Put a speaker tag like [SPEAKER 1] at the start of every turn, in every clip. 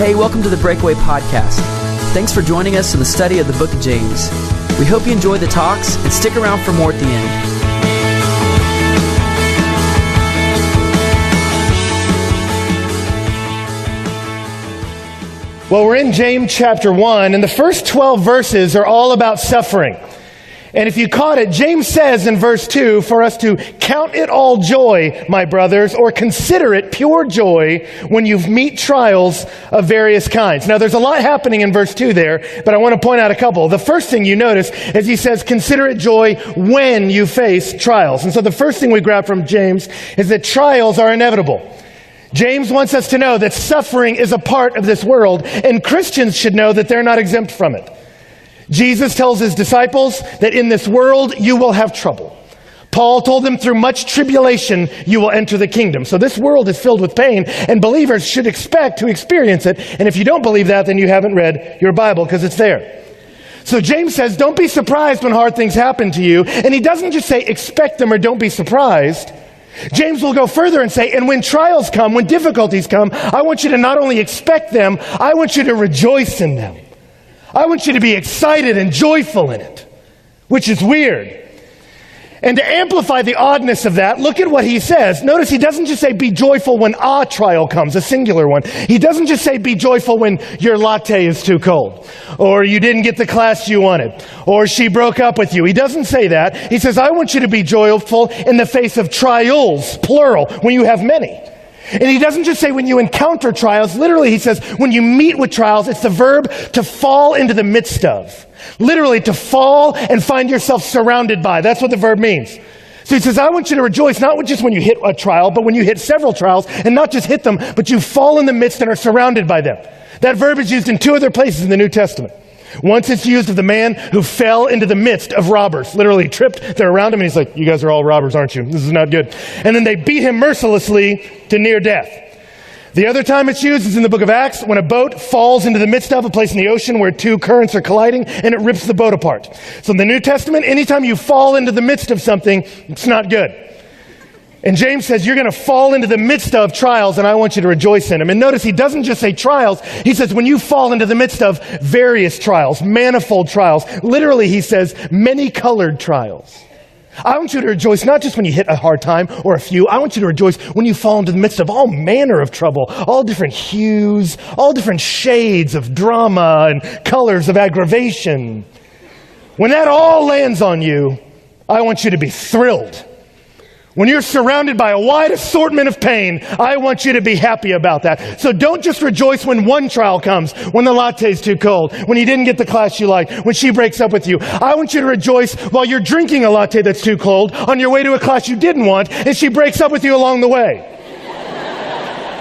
[SPEAKER 1] Hey, welcome to the Breakaway Podcast. Thanks for joining us in the study of the book of James. We hope you enjoy the talks and stick around for more at the end.
[SPEAKER 2] Well, we're in James chapter 1, and the first 12 verses are all about suffering. And if you caught it, James says in verse 2 for us to count it all joy, my brothers, or consider it pure joy when you meet trials of various kinds. Now, there's a lot happening in verse 2 there, but I want to point out a couple. The first thing you notice is he says, consider it joy when you face trials. And so the first thing we grab from James is that trials are inevitable. James wants us to know that suffering is a part of this world, and Christians should know that they're not exempt from it. Jesus tells his disciples that in this world you will have trouble. Paul told them through much tribulation you will enter the kingdom. So this world is filled with pain, and believers should expect to experience it. And if you don't believe that, then you haven't read your Bible, because it's there. So James says, don't be surprised when hard things happen to you. And he doesn't just say expect them or don't be surprised. James will go further and say, and when trials come, when difficulties come, I want you to not only expect them, I want you to rejoice in them. I want you to be excited and joyful in it, which is weird. And to amplify the oddness of that, look at what he says. Notice he doesn't just say be joyful when a trial comes, a singular one. He doesn't just say be joyful when your latte is too cold, or you didn't get the class you wanted, or she broke up with you. He doesn't say that. He says, I want you to be joyful in the face of trials, plural, when you have many. And he doesn't just say when you encounter trials. Literally, he says when you meet with trials, it's the verb to fall into the midst of. Literally, to fall and find yourself surrounded by. That's what the verb means. So he says, I want you to rejoice, not just when you hit a trial, but when you hit several trials, and not just hit them, but you fall in the midst and are surrounded by them. That verb is used in two other places in the New Testament. Once it's used of the man who fell into the midst of robbers. Literally tripped, they're around him, and he's like, you guys are all robbers, aren't you? This is not good. And then they beat him mercilessly to near death. The other time it's used is in the book of Acts, when a boat falls into the midst of a place in the ocean where two currents are colliding, and it rips the boat apart. So in the New Testament, anytime you fall into the midst of something, it's not good. And James says, you're going to fall into the midst of trials, and I want you to rejoice in them. And notice he doesn't just say trials. He says, when you fall into the midst of various trials, manifold trials. Literally, he says, many-colored trials. I want you to rejoice not just when you hit a hard time or a few. I want you to rejoice when you fall into the midst of all manner of trouble, all different hues, all different shades of drama and colors of aggravation. When that all lands on you, I want you to be thrilled. When you're surrounded by a wide assortment of pain, I want you to be happy about that. So don't just rejoice when one trial comes, when the latte's too cold, when you didn't get the class you like, when she breaks up with you. I want you to rejoice while you're drinking a latte that's too cold, on your way to a class you didn't want, and she breaks up with you along the way.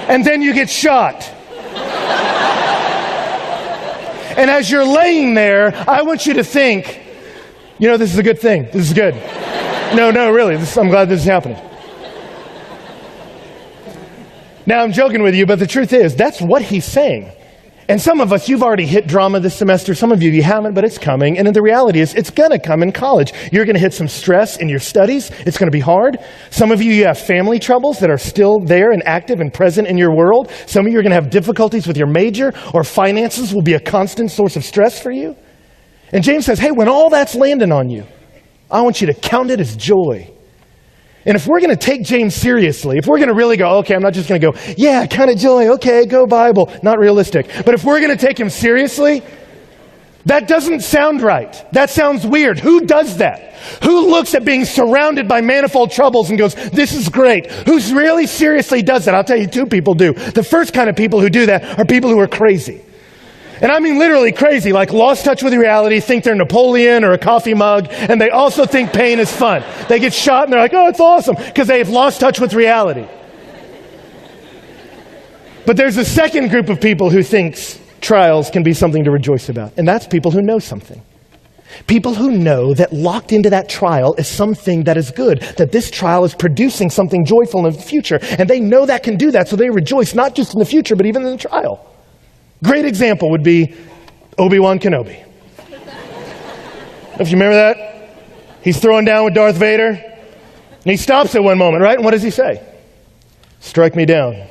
[SPEAKER 2] And then you get shot. And as you're laying there, I want you to think, you know, this is a good thing. This is good. No, really. I'm glad this is happening. Now, I'm joking with you, but the truth is, that's what he's saying. And some of us, you've already hit drama this semester. Some of you haven't, but it's coming. And the reality is, it's going to come in college. You're going to hit some stress in your studies. It's going to be hard. Some of you have family troubles that are still there and active and present in your world. Some of you are going to have difficulties with your major, or finances will be a constant source of stress for you. And James says, hey, when all that's landing on you, I want you to count it as joy. And if we're going to take James seriously, if we're going to really go, okay, I'm not just going to go, yeah, count it joy, okay, go Bible. Not realistic. But if we're going to take him seriously, that doesn't sound right. That sounds weird. Who does that? Who looks at being surrounded by manifold troubles and goes, this is great? Who really seriously does that? I'll tell you, two people do. The first kind of people who do that are people who are crazy. And I mean literally crazy, like lost touch with reality, think they're Napoleon or a coffee mug, and they also think pain is fun. They get shot and they're like, oh, it's awesome, because they've lost touch with reality. But there's a second group of people who thinks trials can be something to rejoice about, and that's people who know something. People who know that locked into that trial is something that is good, that this trial is producing something joyful in the future, and they know that can do that, so they rejoice not just in the future, but even in the trial. Great example would be Obi-Wan Kenobi. If you remember that, he's throwing down with Darth Vader, and he stops at one moment, right? And what does he say? Strike me down,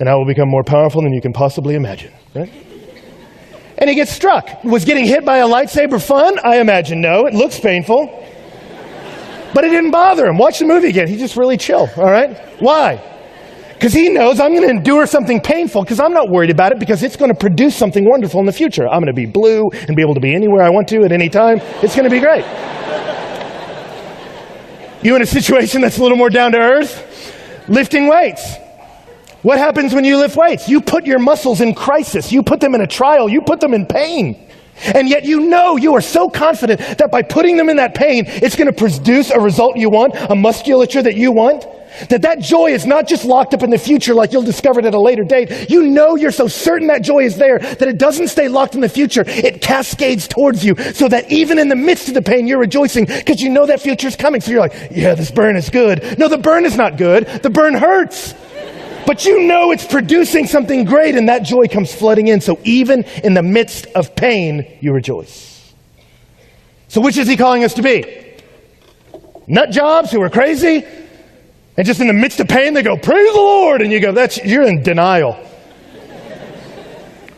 [SPEAKER 2] and I will become more powerful than you can possibly imagine, right? And he gets struck. Was getting hit by a lightsaber fun? I imagine no. It looks painful. But it didn't bother him. Watch the movie again. He's just really chill, all right? Why? Because he knows I'm going to endure something painful because I'm not worried about it because it's going to produce something wonderful in the future. I'm going to be blue and be able to be anywhere I want to at any time. It's going to be great. You in a situation that's a little more down to earth? Lifting weights. What happens when you lift weights? You put your muscles in crisis. You put them in a trial. You put them in pain. And yet you know, you are so confident that by putting them in that pain, it's going to produce a result you want, a musculature that you want. That joy is not just locked up in the future like you'll discover it at a later date. You know you're so certain that joy is there that it doesn't stay locked in the future. It cascades towards you so that even in the midst of the pain, you're rejoicing because you know that future's coming. So you're like, yeah, this burn is good. No, the burn is not good. The burn hurts. But you know it's producing something great and that joy comes flooding in. So even in the midst of pain, you rejoice. So which is he calling us to be? Nut jobs who are crazy? And just in the midst of pain, they go, praise the Lord. And you go, you're in denial.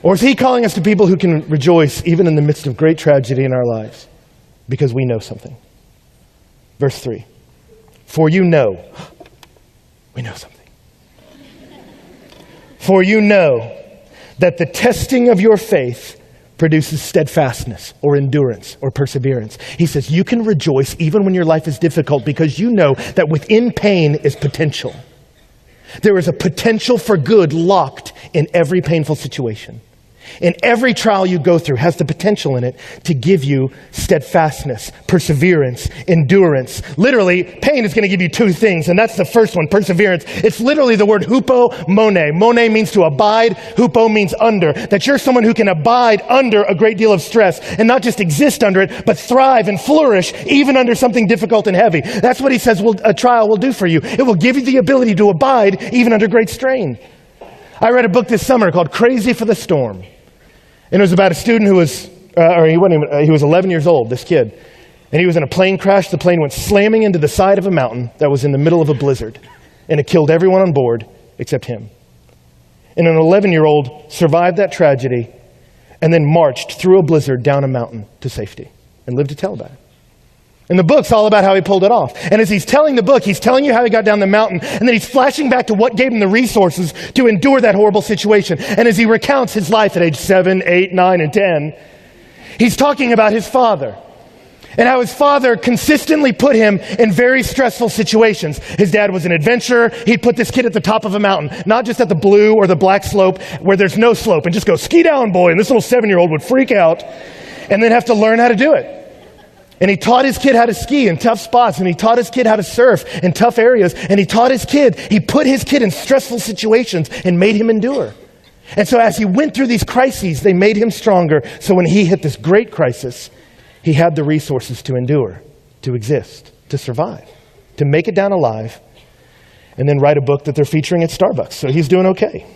[SPEAKER 2] Or is he calling us to people who can rejoice even in the midst of great tragedy in our lives? Because we know something. Verse 3. For you know. We know something. For you know that the testing of your faith produces steadfastness or endurance or perseverance. He says you can rejoice even when your life is difficult because you know that within pain is potential. There is a potential for good locked in every painful situation. And every trial you go through has the potential in it to give you steadfastness, perseverance, endurance. Literally, pain is going to give you two things, and that's the first one, perseverance. It's literally the word hupomone. Mone means to abide, hupo means under. That you're someone who can abide under a great deal of stress and not just exist under it, but thrive and flourish even under something difficult and heavy. That's what he says a trial will do for you. It will give you the ability to abide even under great strain. I read a book this summer called Crazy for the Storm. And it was about a student who was, he was 11 years old, this kid. And he was in a plane crash. The plane went slamming into the side of a mountain that was in the middle of a blizzard. And it killed everyone on board except him. And an 11-year-old survived that tragedy and then marched through a blizzard down a mountain to safety and lived to tell about it. And the book's all about how he pulled it off. And as he's telling the book, he's telling you how he got down the mountain, and then he's flashing back to what gave him the resources to endure that horrible situation. And as he recounts his life at age 7, 8, 9, and 10, he's talking about his father and how his father consistently put him in very stressful situations. His dad was an adventurer. He'd put this kid at the top of a mountain, not just at the blue or the black slope where there's no slope, and just go, ski down, boy. And this little 7-year-old would freak out and then have to learn how to do it. And he taught his kid how to ski in tough spots, and he taught his kid how to surf in tough areas, and he put his kid in stressful situations and made him endure. And so as he went through these crises, they made him stronger. So when he hit this great crisis, he had the resources to endure, to exist, to survive, to make it down alive, and then write a book that they're featuring at Starbucks. So he's doing okay.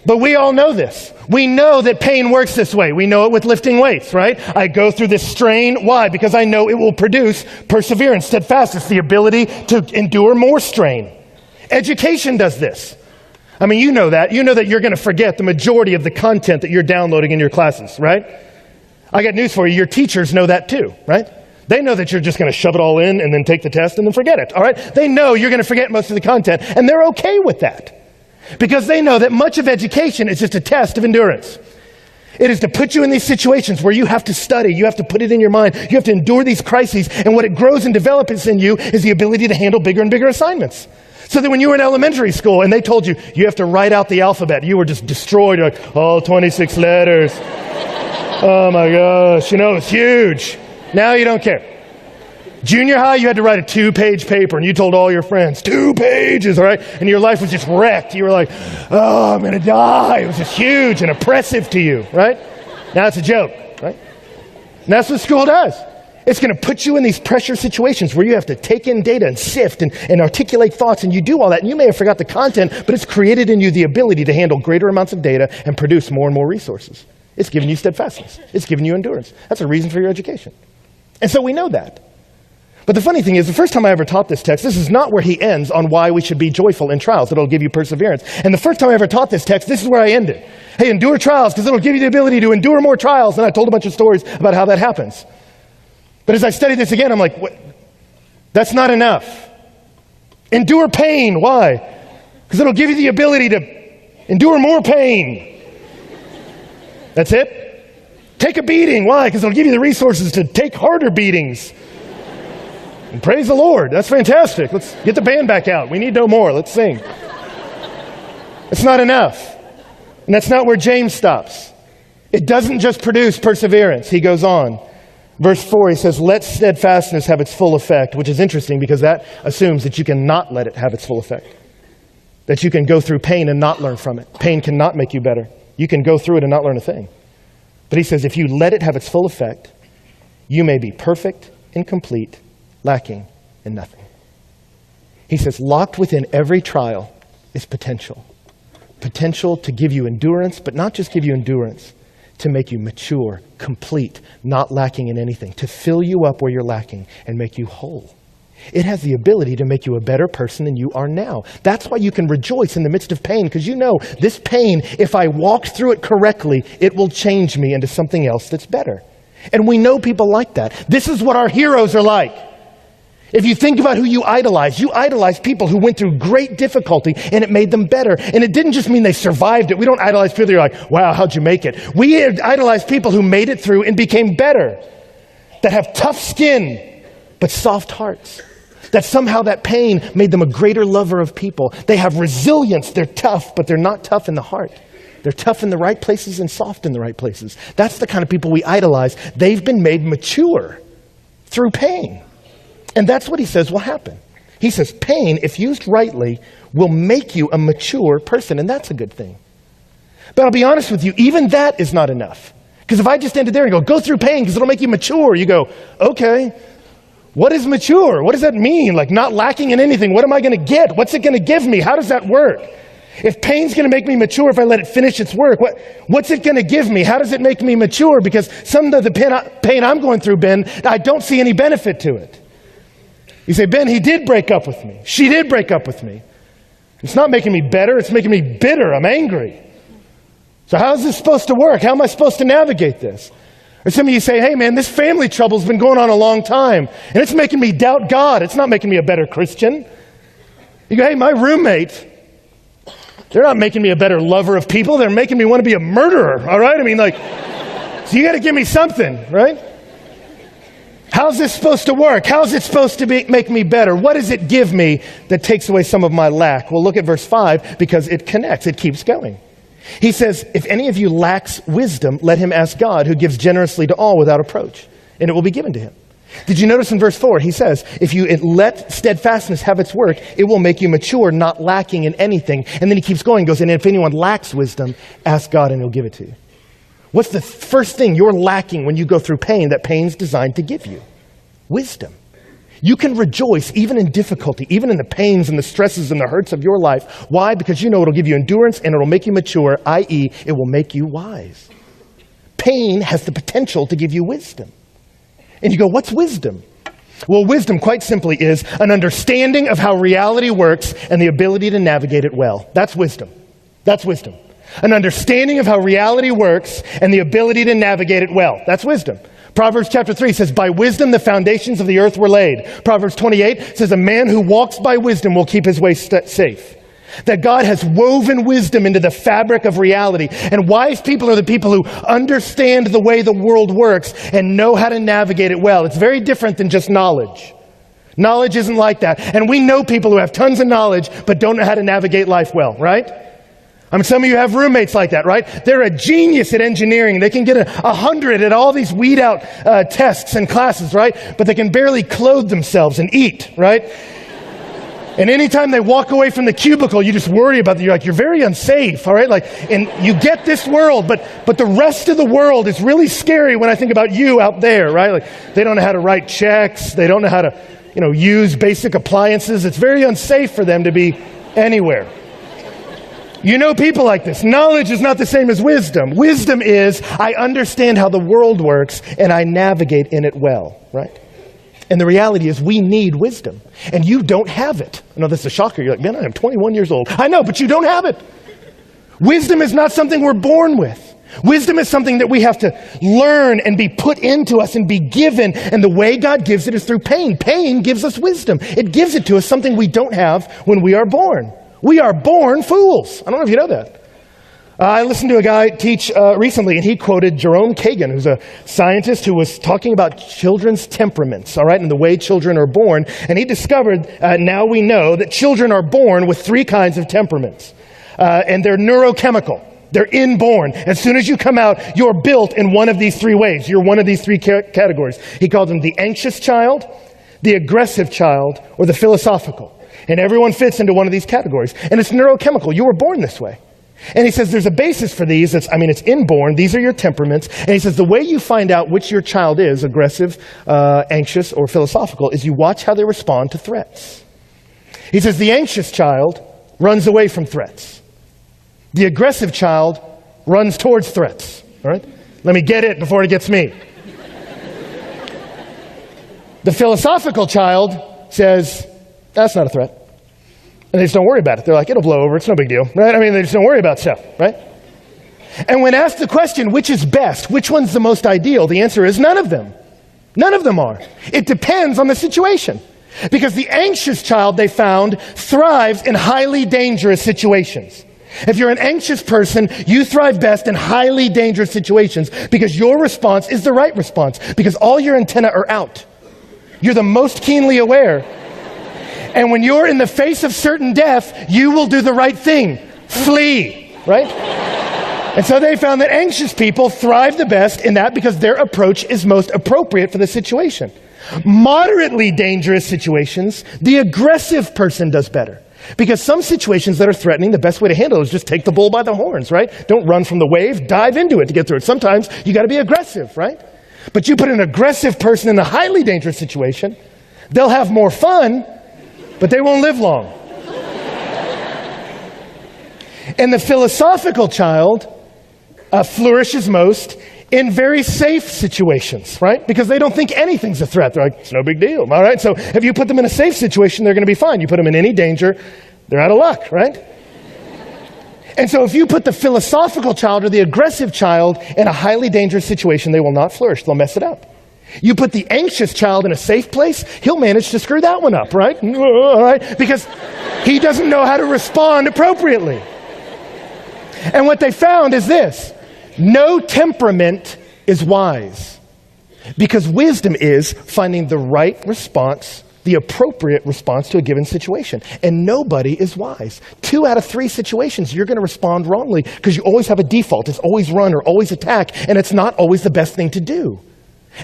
[SPEAKER 2] But we all know this. We know that pain works this way. We know it with lifting weights, right? I go through this strain. Why? Because I know it will produce perseverance, steadfastness, the ability to endure more strain. Education does this. I mean, you know that. You know that you're going to forget the majority of the content that you're downloading in your classes, right? I got news for you. Your teachers know that too, right? They know that you're just going to shove it all in and then take the test and then forget it, all right? They know you're going to forget most of the content, and they're okay with that. Because they know that much of education is just a test of endurance. It is to put you in these situations where you have to study, you have to put it in your mind, you have to endure these crises, and what it grows and develops in you is the ability to handle bigger and bigger assignments. So that when you were in elementary school and they told you, you have to write out the alphabet, you were just destroyed. You're like, all 26 letters. Oh my gosh, it's huge. Now you don't care. Junior high, you had to write a 2-page paper, and you told all your friends, 2 pages, all right? And your life was just wrecked. You were like, oh, I'm going to die. It was just huge and oppressive to you, right? Now it's a joke, right? And that's what school does. It's going to put you in these pressure situations where you have to take in data and sift and articulate thoughts, and you do all that, and you may have forgot the content, but it's created in you the ability to handle greater amounts of data and produce more and more resources. It's given you steadfastness. It's given you endurance. That's a reason for your education. And so we know that. But the funny thing is, the first time I ever taught this text, this is not where he ends on why we should be joyful in trials. It'll give you perseverance. And the first time I ever taught this text, this is where I ended. Hey, endure trials because it'll give you the ability to endure more trials. And I told a bunch of stories about how that happens. But as I studied this again, I'm like, what? That's not enough. Endure pain. Why? Because it'll give you the ability to endure more pain. That's it. Take a beating. Why? Because it'll give you the resources to take harder beatings. And praise the Lord. That's fantastic. Let's get the band back out. We need no more. Let's sing. It's not enough. And that's not where James stops. It doesn't just produce perseverance. He goes on. Verse 4, he says, let steadfastness have its full effect, which is interesting because that assumes that you cannot let it have its full effect. That you can go through pain and not learn from it. Pain cannot make you better. You can go through it and not learn a thing. But he says, if you let it have its full effect, you may be perfect and complete, lacking in nothing. He says, locked within every trial is potential. Potential to give you endurance, but not just give you endurance, to make you mature, complete, not lacking in anything, to fill you up where you're lacking and make you whole. It has the ability to make you a better person than you are now. That's why you can rejoice in the midst of pain, because you know this pain, if I walked through it correctly, it will change me into something else that's better. And we know people like that. This is what our heroes are like. If you think about who you idolize people who went through great difficulty and it made them better. And it didn't just mean they survived it. We don't idolize people who are like, wow, how'd you make it? We idolize people who made it through and became better. That have tough skin, but soft hearts. That somehow that pain made them a greater lover of people. They have resilience. They're tough, but they're not tough in the heart. They're tough in the right places and soft in the right places. That's the kind of people we idolize. They've been made mature through pain. And that's what he says will happen. He says pain, if used rightly, will make you a mature person, and that's a good thing. But I'll be honest with you, even that is not enough. Because if I just ended there and go through pain because it'll make you mature, you go, okay, what is mature? What does that mean? Like not lacking in anything. What am I going to get? What's it going to give me? How does that work? If pain's going to make me mature if I let it finish its work, what's it going to give me? How does it make me mature? Because some of the pain I'm going through, Ben, I don't see any benefit to it. You say, Ben, he did break up with me. She did break up with me. It's not making me better. It's making me bitter. I'm angry. So how is this supposed to work? How am I supposed to navigate this? Or some of you say, hey, man, this family trouble's been going on a long time, and it's making me doubt God. It's not making me a better Christian. You go, hey, my roommate, they're not making me a better lover of people. They're making me want to be a murderer, all right? I mean, like, so you got to give me something, right? How's this supposed to work? How's it supposed to make me better? What does it give me that takes away some of my lack? Well, look at verse 5 because it connects. It keeps going. He says, if any of you lacks wisdom, let him ask God, who gives generously to all without reproach, and it will be given to him. Did you notice in verse 4, he says, if you let steadfastness have its work, it will make you mature, not lacking in anything. And then he keeps going, goes, and if anyone lacks wisdom, ask God and he'll give it to you. What's the first thing you're lacking when you go through pain that pain's designed to give you? Wisdom. You can rejoice even in difficulty, even in the pains and the stresses and the hurts of your life. Why? Because you know it'll give you endurance and it'll make you mature, i.e., it will make you wise. Pain has the potential to give you wisdom. And you go, what's wisdom? Well, wisdom, quite simply, is an understanding of how reality works and the ability to navigate it well. That's wisdom. That's wisdom. An understanding of how reality works and the ability to navigate it well. That's wisdom. Proverbs chapter 3 says, by wisdom the foundations of the earth were laid. Proverbs 28 says, a man who walks by wisdom will keep his way safe. That God has woven wisdom into the fabric of reality. And wise people are the people who understand the way the world works and know how to navigate it well. It's very different than just knowledge. Knowledge isn't like that. And we know people who have tons of knowledge but don't know how to navigate life well, right? I mean, some of you have roommates like that, right? They're a genius at engineering. They can get 100 at all these weed out tests and classes, right? But they can barely clothe themselves and eat, right? And anytime they walk away from the cubicle, you just worry about it. You're like, you're very unsafe, all right? Like, and you get this world, but the rest of the world is really scary when I think about you out there, right? Like, they don't know how to write checks. They don't know how to, use basic appliances. It's very unsafe for them to be anywhere. You know people like this. Knowledge is not the same as wisdom. Wisdom is, I understand how the world works and I navigate in it well, right? And the reality is we need wisdom. And you don't have it. I know this is a shocker. You're like, man, I am 21 years old. I know, but you don't have it. Wisdom is not something we're born with. Wisdom is something that we have to learn and be put into us and be given. And the way God gives it is through pain. Pain gives us wisdom. It gives it to us, something we don't have when we are born. We are born fools. I don't know if you know that. I listened to a guy teach recently, and he quoted Jerome Kagan, who's a scientist who was talking about children's temperaments, all right, and the way children are born. And he discovered, now we know, that children are born with 3 kinds of temperaments. And they're neurochemical. They're inborn. As soon as you come out, you're built in one of these 3 ways. You're one of these 3 categories. He called them the anxious child, the aggressive child, or the philosophical. And everyone fits into one of these categories. And it's neurochemical. You were born this way. And he says there's a basis for these. It's inborn. These are your temperaments. And he says the way you find out which your child is, aggressive, anxious, or philosophical, is you watch how they respond to threats. He says the anxious child runs away from threats. The aggressive child runs towards threats. All right? Let me get it before it gets me. The philosophical child says, that's not a threat. And they just don't worry about it. They're like, it'll blow over. It's no big deal. Right? I mean, they just don't worry about stuff. Right? And when asked the question, which is best? Which one's the most ideal? The answer is none of them. None of them are. It depends on the situation. Because the anxious child, they found, thrives in highly dangerous situations. If you're an anxious person, you thrive best in highly dangerous situations because your response is the right response, because all your antennae are out. You're the most keenly aware. And when you're in the face of certain death, you will do the right thing. Flee, right? And so they found that anxious people thrive the best in that because their approach is most appropriate for the situation. Moderately dangerous situations, the aggressive person does better. Because some situations that are threatening, the best way to handle it is just take the bull by the horns, right? Don't run from the wave, dive into it to get through it. Sometimes you got to be aggressive, right? But you put an aggressive person in a highly dangerous situation, they'll have more fun, but they won't live long. And the philosophical child flourishes most in very safe situations, right? Because they don't think anything's a threat. They're like, it's no big deal, all right? So if you put them in a safe situation, they're going to be fine. You put them in any danger, they're out of luck, right? And so if you put the philosophical child or the aggressive child in a highly dangerous situation, they will not flourish. They'll mess it up. You put the anxious child in a safe place, he'll manage to screw that one up, right? All right? Because he doesn't know how to respond appropriately. And what they found is this. No temperament is wise, because wisdom is finding the right response, the appropriate response to a given situation. And nobody is wise. 2 out of 3 situations, you're going to respond wrongly because you always have a default. It's always run or always attack, and it's not always the best thing to do.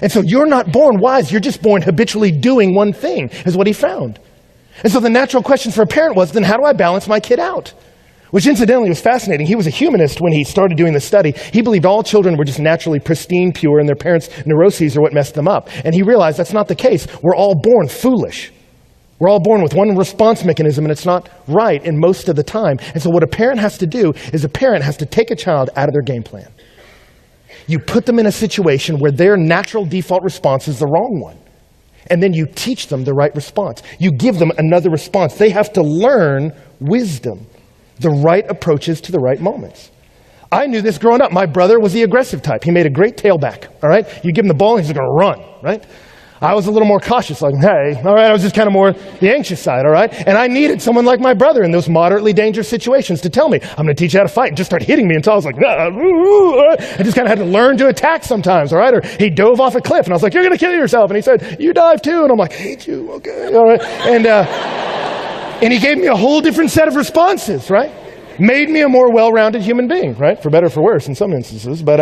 [SPEAKER 2] And so you're not born wise. You're just born habitually doing one thing, is what he found. And so the natural question for a parent was, then how do I balance my kid out? Which incidentally was fascinating. He was a humanist when he started doing this study. He believed all children were just naturally pristine, pure, and their parents' neuroses are what messed them up. And he realized that's not the case. We're all born foolish. We're all born with one response mechanism, and it's not right in most of the time. And so what a parent has to do is a parent has to take a child out of their game plan. You put them in a situation where their natural default response is the wrong one. And then you teach them the right response. You give them another response. They have to learn wisdom. The right approaches to the right moments. I knew this growing up. My brother was the aggressive type. He made a great tailback, all right? You give him the ball, he's going to run, right? I was a little more cautious, like, hey, all right? I was just kind of more the anxious side, all right? And I needed someone like my brother in those moderately dangerous situations to tell me, I'm going to teach you how to fight, and just start hitting me until I was like, I just kind of had to learn to attack sometimes, all right? Or he dove off a cliff, and I was like, you're going to kill yourself. And he said, you dive too. And I'm like, I hate you, okay, all right? And he gave me a whole different set of responses, right? Made me a more well-rounded human being, right? For better or for worse in some instances. But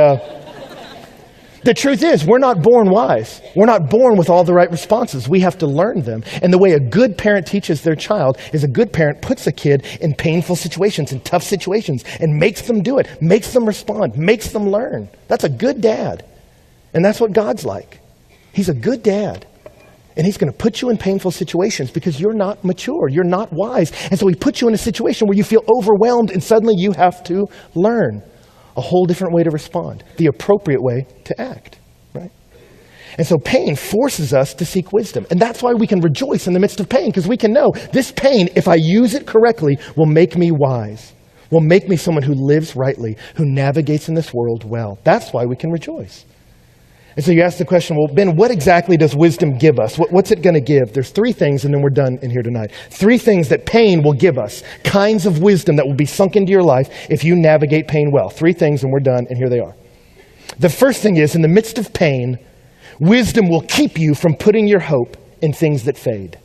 [SPEAKER 2] the truth is, we're not born wise. We're not born with all the right responses. We have to learn them. And the way a good parent teaches their child is a good parent puts a kid in painful situations, in tough situations, and makes them do it, makes them respond, makes them learn. That's a good dad. And that's what God's like. He's a good dad. And he's going to put you in painful situations because you're not mature, you're not wise. And so he puts you in a situation where you feel overwhelmed and suddenly you have to learn a whole different way to respond, the appropriate way to act, right? And so pain forces us to seek wisdom. And that's why we can rejoice in the midst of pain, because we can know this pain, if I use it correctly, will make me wise, will make me someone who lives rightly, who navigates in this world well. That's why we can rejoice. And so you ask the question, well, Ben, what exactly does wisdom give us? What's it going to give? There's three things, and then we're done in here tonight. Three things that pain will give us, kinds of wisdom that will be sunk into your life if you navigate pain well. Three things, and we're done, and here they are. The first thing is, in the midst of pain, wisdom will keep you from putting your hope in things that fade.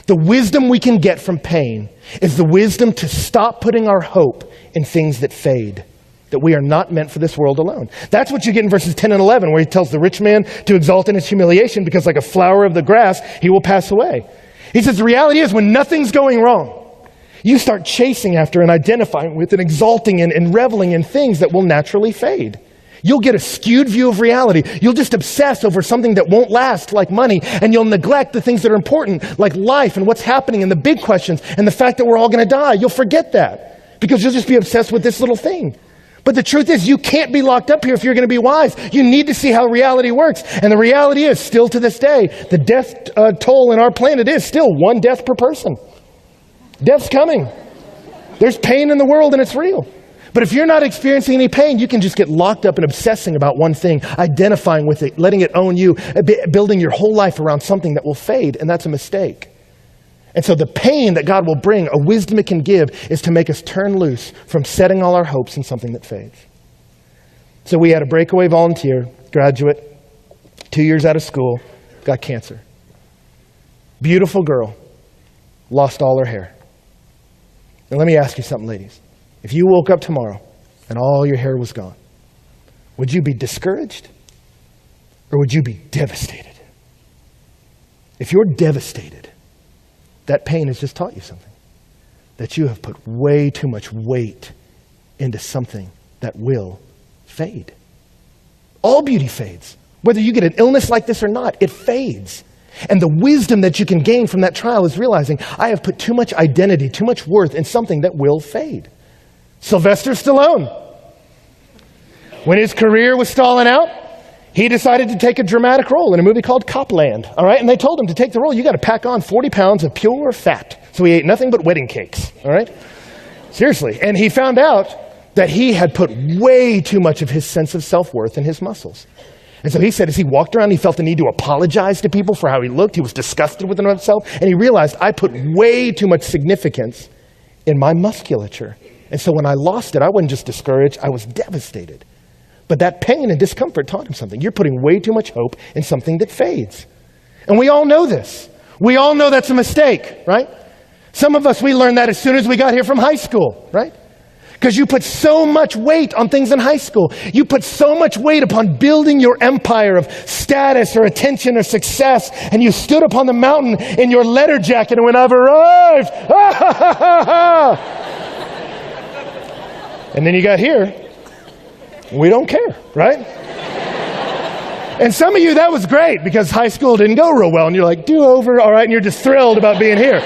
[SPEAKER 2] The wisdom we can get from pain is the wisdom to stop putting our hope in things that fade, that we are not meant for this world alone. That's what you get in verses 10 and 11, where he tells the rich man to exalt in his humiliation because like a flower of the grass, he will pass away. He says the reality is when nothing's going wrong, you start chasing after and identifying with and exalting in and reveling in things that will naturally fade. You'll get a skewed view of reality. You'll just obsess over something that won't last, like money, and you'll neglect the things that are important, like life and what's happening and the big questions and the fact that we're all going to die. You'll forget that because you'll just be obsessed with this little thing. But the truth is, you can't be locked up here if you're going to be wise. You need to see how reality works. And the reality is, still to this day, the death toll in our planet is still one death per person. Death's coming. There's pain in the world and it's real. But if you're not experiencing any pain, you can just get locked up in obsessing about one thing, identifying with it, letting it own you, building your whole life around something that will fade, and that's a mistake. And so the pain that God will bring, a wisdom it can give, is to make us turn loose from setting all our hopes in something that fades. So we had a breakaway volunteer, graduate, 2 years out of school, got cancer. Beautiful girl, lost all her hair. Now let me ask you something, ladies. If you woke up tomorrow and all your hair was gone, would you be discouraged or would you be devastated? If you're devastated, that pain has just taught you something. That you have put way too much weight into something that will fade. All beauty fades. Whether you get an illness like this or not, it fades. And the wisdom that you can gain from that trial is realizing I have put too much identity, too much worth in something that will fade. Sylvester Stallone, when his career was stalling out, he decided to take a dramatic role in a movie called Copland, all right? And they told him to take the role, you got to pack on 40 pounds of pure fat. So he ate nothing but wedding cakes, all right? Seriously. And he found out that he had put way too much of his sense of self-worth in his muscles. And so he said as he walked around, he felt the need to apologize to people for how he looked. He was disgusted with himself. And he realized, I put way too much significance in my musculature. And so when I lost it, I wasn't just discouraged, I was devastated. But that pain and discomfort taught him something. You're putting way too much hope in something that fades. And we all know this. We all know that's a mistake, right? Some of us, we learned that as soon as we got here from high school, right? Because you put so much weight on things in high school. You put so much weight upon building your empire of status or attention or success. And you stood upon the mountain in your letter jacket and went, I've arrived. Ah, ha, ha, ha, ha. And then you got here. We don't care, right? And some of you, that was great because high school didn't go real well. And you're like, do over, all right? And you're just thrilled about being here.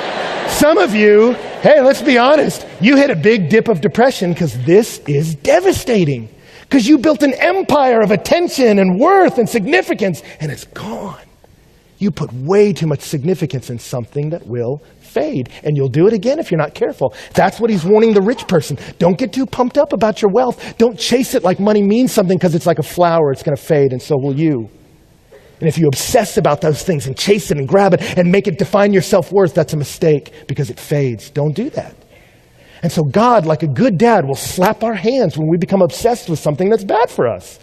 [SPEAKER 2] Some of you, hey, let's be honest. You hit a big dip of depression because this is devastating. Because you built an empire of attention and worth and significance, and it's gone. You put way too much significance in something that will fade, and you'll do it again if you're not careful. That's what he's warning the rich person. Don't get too pumped up about your wealth. Don't chase it like money means something because it's like a flower. It's going to fade, and so will you. And if you obsess about those things and chase it and grab it and make it define your self-worth, that's a mistake because it fades. Don't do that. And so God, like a good dad, will slap our hands when we become obsessed with something that's bad for us.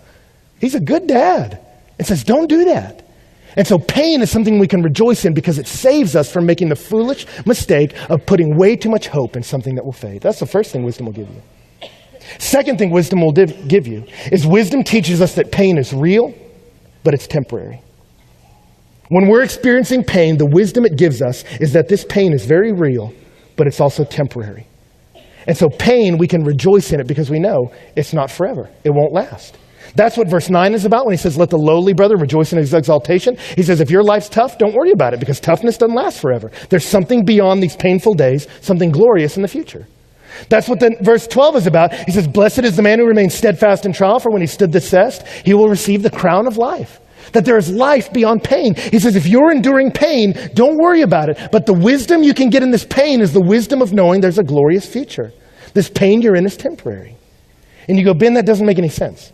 [SPEAKER 2] He's a good dad and says, don't do that. And so pain is something we can rejoice in because it saves us from making the foolish mistake of putting way too much hope in something that will fade. That's the first thing wisdom will give you. Second thing wisdom will give you is wisdom teaches us that pain is real, but it's temporary. When we're experiencing pain, the wisdom it gives us is that this pain is very real, but it's also temporary. And so pain, we can rejoice in it because we know it's not forever. It won't last. That's what verse 9 is about when he says, let the lowly brother rejoice in his exaltation. He says, if your life's tough, don't worry about it because toughness doesn't last forever. There's something beyond these painful days, something glorious in the future. That's what verse 12 is about. He says, blessed is the man who remains steadfast in trial, for when he stood the test, he will receive the crown of life. that there is life beyond pain. He says, if you're enduring pain, don't worry about it. But the wisdom you can get in this pain is the wisdom of knowing there's a glorious future. This pain you're in is temporary. And you go, Ben, that doesn't make any sense.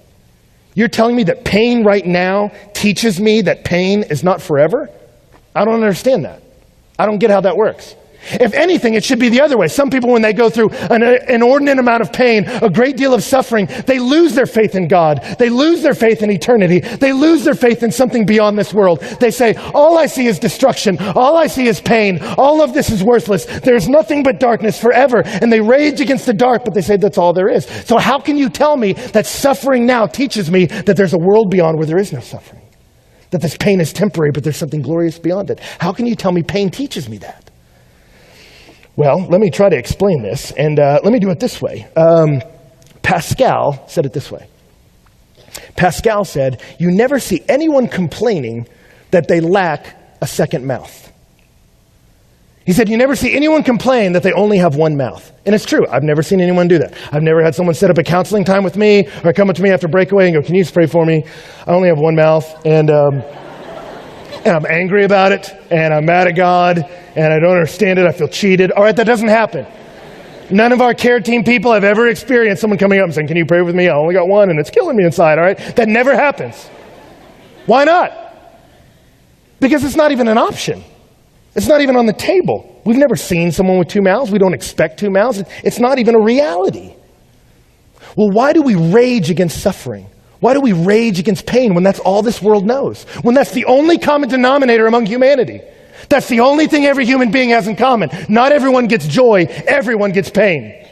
[SPEAKER 2] You're telling me that pain right now teaches me that pain is not forever? I don't understand that. I don't get how that works. If anything, it should be the other way. Some people, when they go through an inordinate amount of pain, a great deal of suffering, they lose their faith in God. They lose their faith in eternity. They lose their faith in something beyond this world. They say, all I see is destruction. All I see is pain. All of this is worthless. There's nothing but darkness forever. And they rage against the dark, but they say that's all there is. So how can you tell me that suffering now teaches me that there's a world beyond where there is no suffering? That this pain is temporary, but there's something glorious beyond it. How can you tell me pain teaches me that? Well, let me try to explain this, and let me do it this way. Pascal said it this way. Pascal said, you never see anyone complaining that they lack a second mouth. He said, you never see anyone complain that they only have one mouth. And it's true. I've never seen anyone do that. I've never had someone set up a counseling time with me or come up to me after breakaway and go, can you just pray for me? I only have one mouth, and I'm angry about it, and I'm mad at God, and I don't understand it. I feel cheated. All right, that doesn't happen. None of our care team people have ever experienced someone coming up and saying, can you pray with me? I only got one, and it's killing me inside, all right? That never happens. Why not? Because it's not even an option. It's not even on the table. We've never seen someone with two mouths. We don't expect two mouths. It's not even a reality. Well, why do we rage against suffering? Why do we rage against pain when that's all this world knows? When that's the only common denominator among humanity? That's the only thing every human being has in common. Not everyone gets joy, everyone gets pain.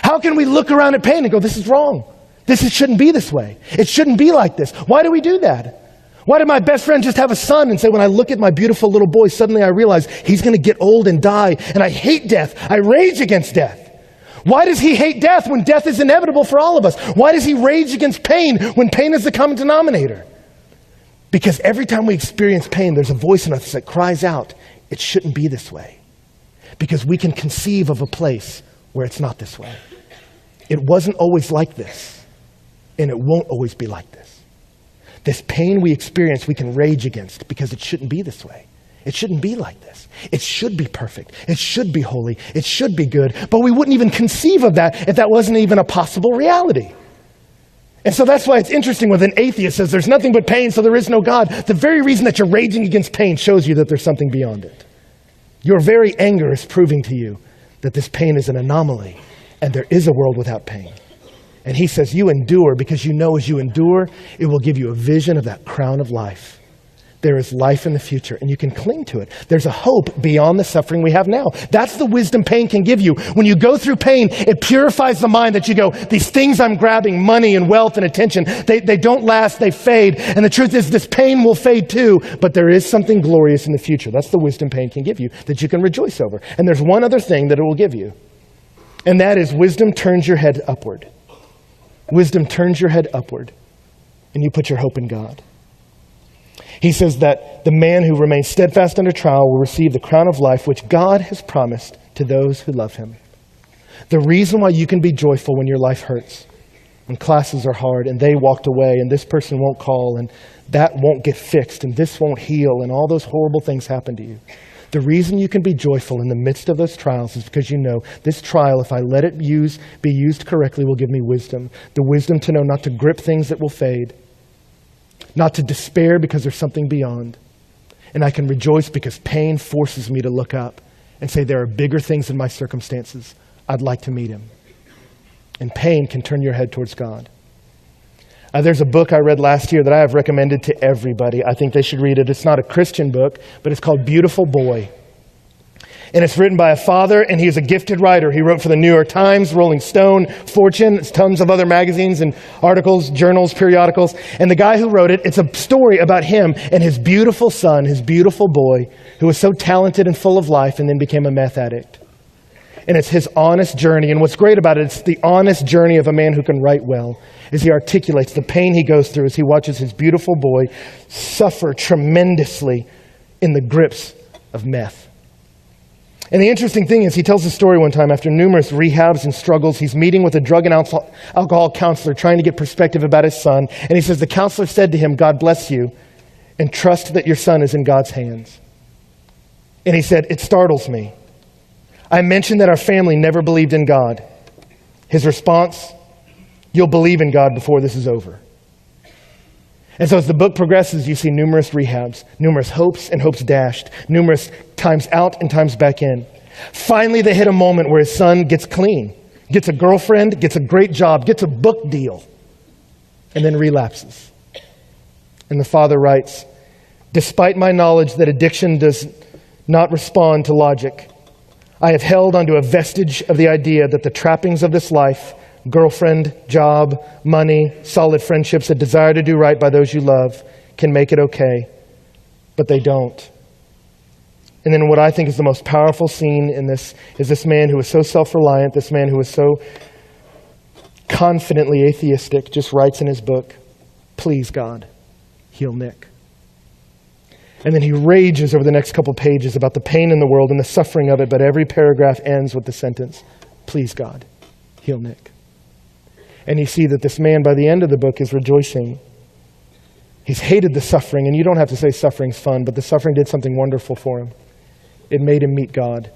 [SPEAKER 2] How can we look around at pain and go, this is wrong. Shouldn't be this way. It shouldn't be like this. Why do we do that? Why did my best friend just have a son and say, when I look at my beautiful little boy, suddenly I realize he's going to get old and die, and I hate death. I rage against death. Why does he hate death when death is inevitable for all of us? Why does he rage against pain when pain is the common denominator? Because every time we experience pain, there's a voice in us that cries out, it shouldn't be this way. Because we can conceive of a place where it's not this way. It wasn't always like this, and it won't always be like this. This pain we experience, we can rage against because it shouldn't be this way. It shouldn't be like this. It should be perfect. It should be holy. It should be good. But we wouldn't even conceive of that if that wasn't even a possible reality. And so that's why it's interesting when an atheist says there's nothing but pain, so there is no God. The very reason that you're raging against pain shows you that there's something beyond it. Your very anger is proving to you that this pain is an anomaly and there is a world without pain. And he says you endure because you know as you endure, it will give you a vision of that crown of life. There is life in the future, and you can cling to it. There's a hope beyond the suffering we have now. That's the wisdom pain can give you. When you go through pain, it purifies the mind that you go, these things I'm grabbing, money and wealth and attention, they don't last, they fade. And the truth is this pain will fade too, but there is something glorious in the future. That's the wisdom pain can give you, that you can rejoice over. And there's one other thing that it will give you, and that is wisdom turns your head upward. Wisdom turns your head upward, and you put your hope in God. He says that the man who remains steadfast under trial will receive the crown of life which God has promised to those who love him. The reason why you can be joyful when your life hurts, when classes are hard and they walked away and this person won't call and that won't get fixed and this won't heal and all those horrible things happen to you. The reason you can be joyful in the midst of those trials is because you know this trial, if I let it be used correctly, will give me wisdom. The wisdom to know not to grip things that will fade. Not to despair because there's something beyond. And I can rejoice because pain forces me to look up and say there are bigger things in my circumstances. I'd like to meet him. And pain can turn your head towards God. There's a book I read last year that I have recommended to everybody. I think they should read it. It's not a Christian book, but it's called Beautiful Boy. And it's written by a father, and he's a gifted writer. He wrote for the New York Times, Rolling Stone, Fortune, tons of other magazines and articles, journals, periodicals. And the guy who wrote it, it's a story about him and his beautiful son, his beautiful boy, who was so talented and full of life and then became a meth addict. And it's his honest journey. And what's great about it, it's the honest journey of a man who can write well, as he articulates the pain he goes through as he watches his beautiful boy suffer tremendously in the grips of meth. And the interesting thing is he tells the story one time after numerous rehabs and struggles. He's meeting with a drug and alcohol counselor trying to get perspective about his son. And he says the counselor said to him, God bless you. and trust that your son is in God's hands. And he said, it startles me. I mentioned that our family never believed in God. His response, you'll believe in God before this is over. And so as the book progresses, you see numerous rehabs, numerous hopes and hopes dashed, numerous times out and times back in. Finally, they hit a moment where his son gets clean, gets a girlfriend, gets a great job, gets a book deal, and then relapses. And the father writes, despite my knowledge that addiction does not respond to logic, I have held onto a vestige of the idea that the trappings of this life, girlfriend, job, money, solid friendships, a desire to do right by those you love, can make it okay, but they don't. And then what I think is the most powerful scene in this is this man who is so self-reliant, this man who is so confidently atheistic, just writes in his book, please God, heal Nick. And then he rages over the next couple pages about the pain in the world and the suffering of it, but every paragraph ends with the sentence, please God, heal Nick. And you see that this man by the end of the book is rejoicing. He's hated the suffering, and you don't have to say suffering's fun, but the suffering did something wonderful for him. It made him meet God.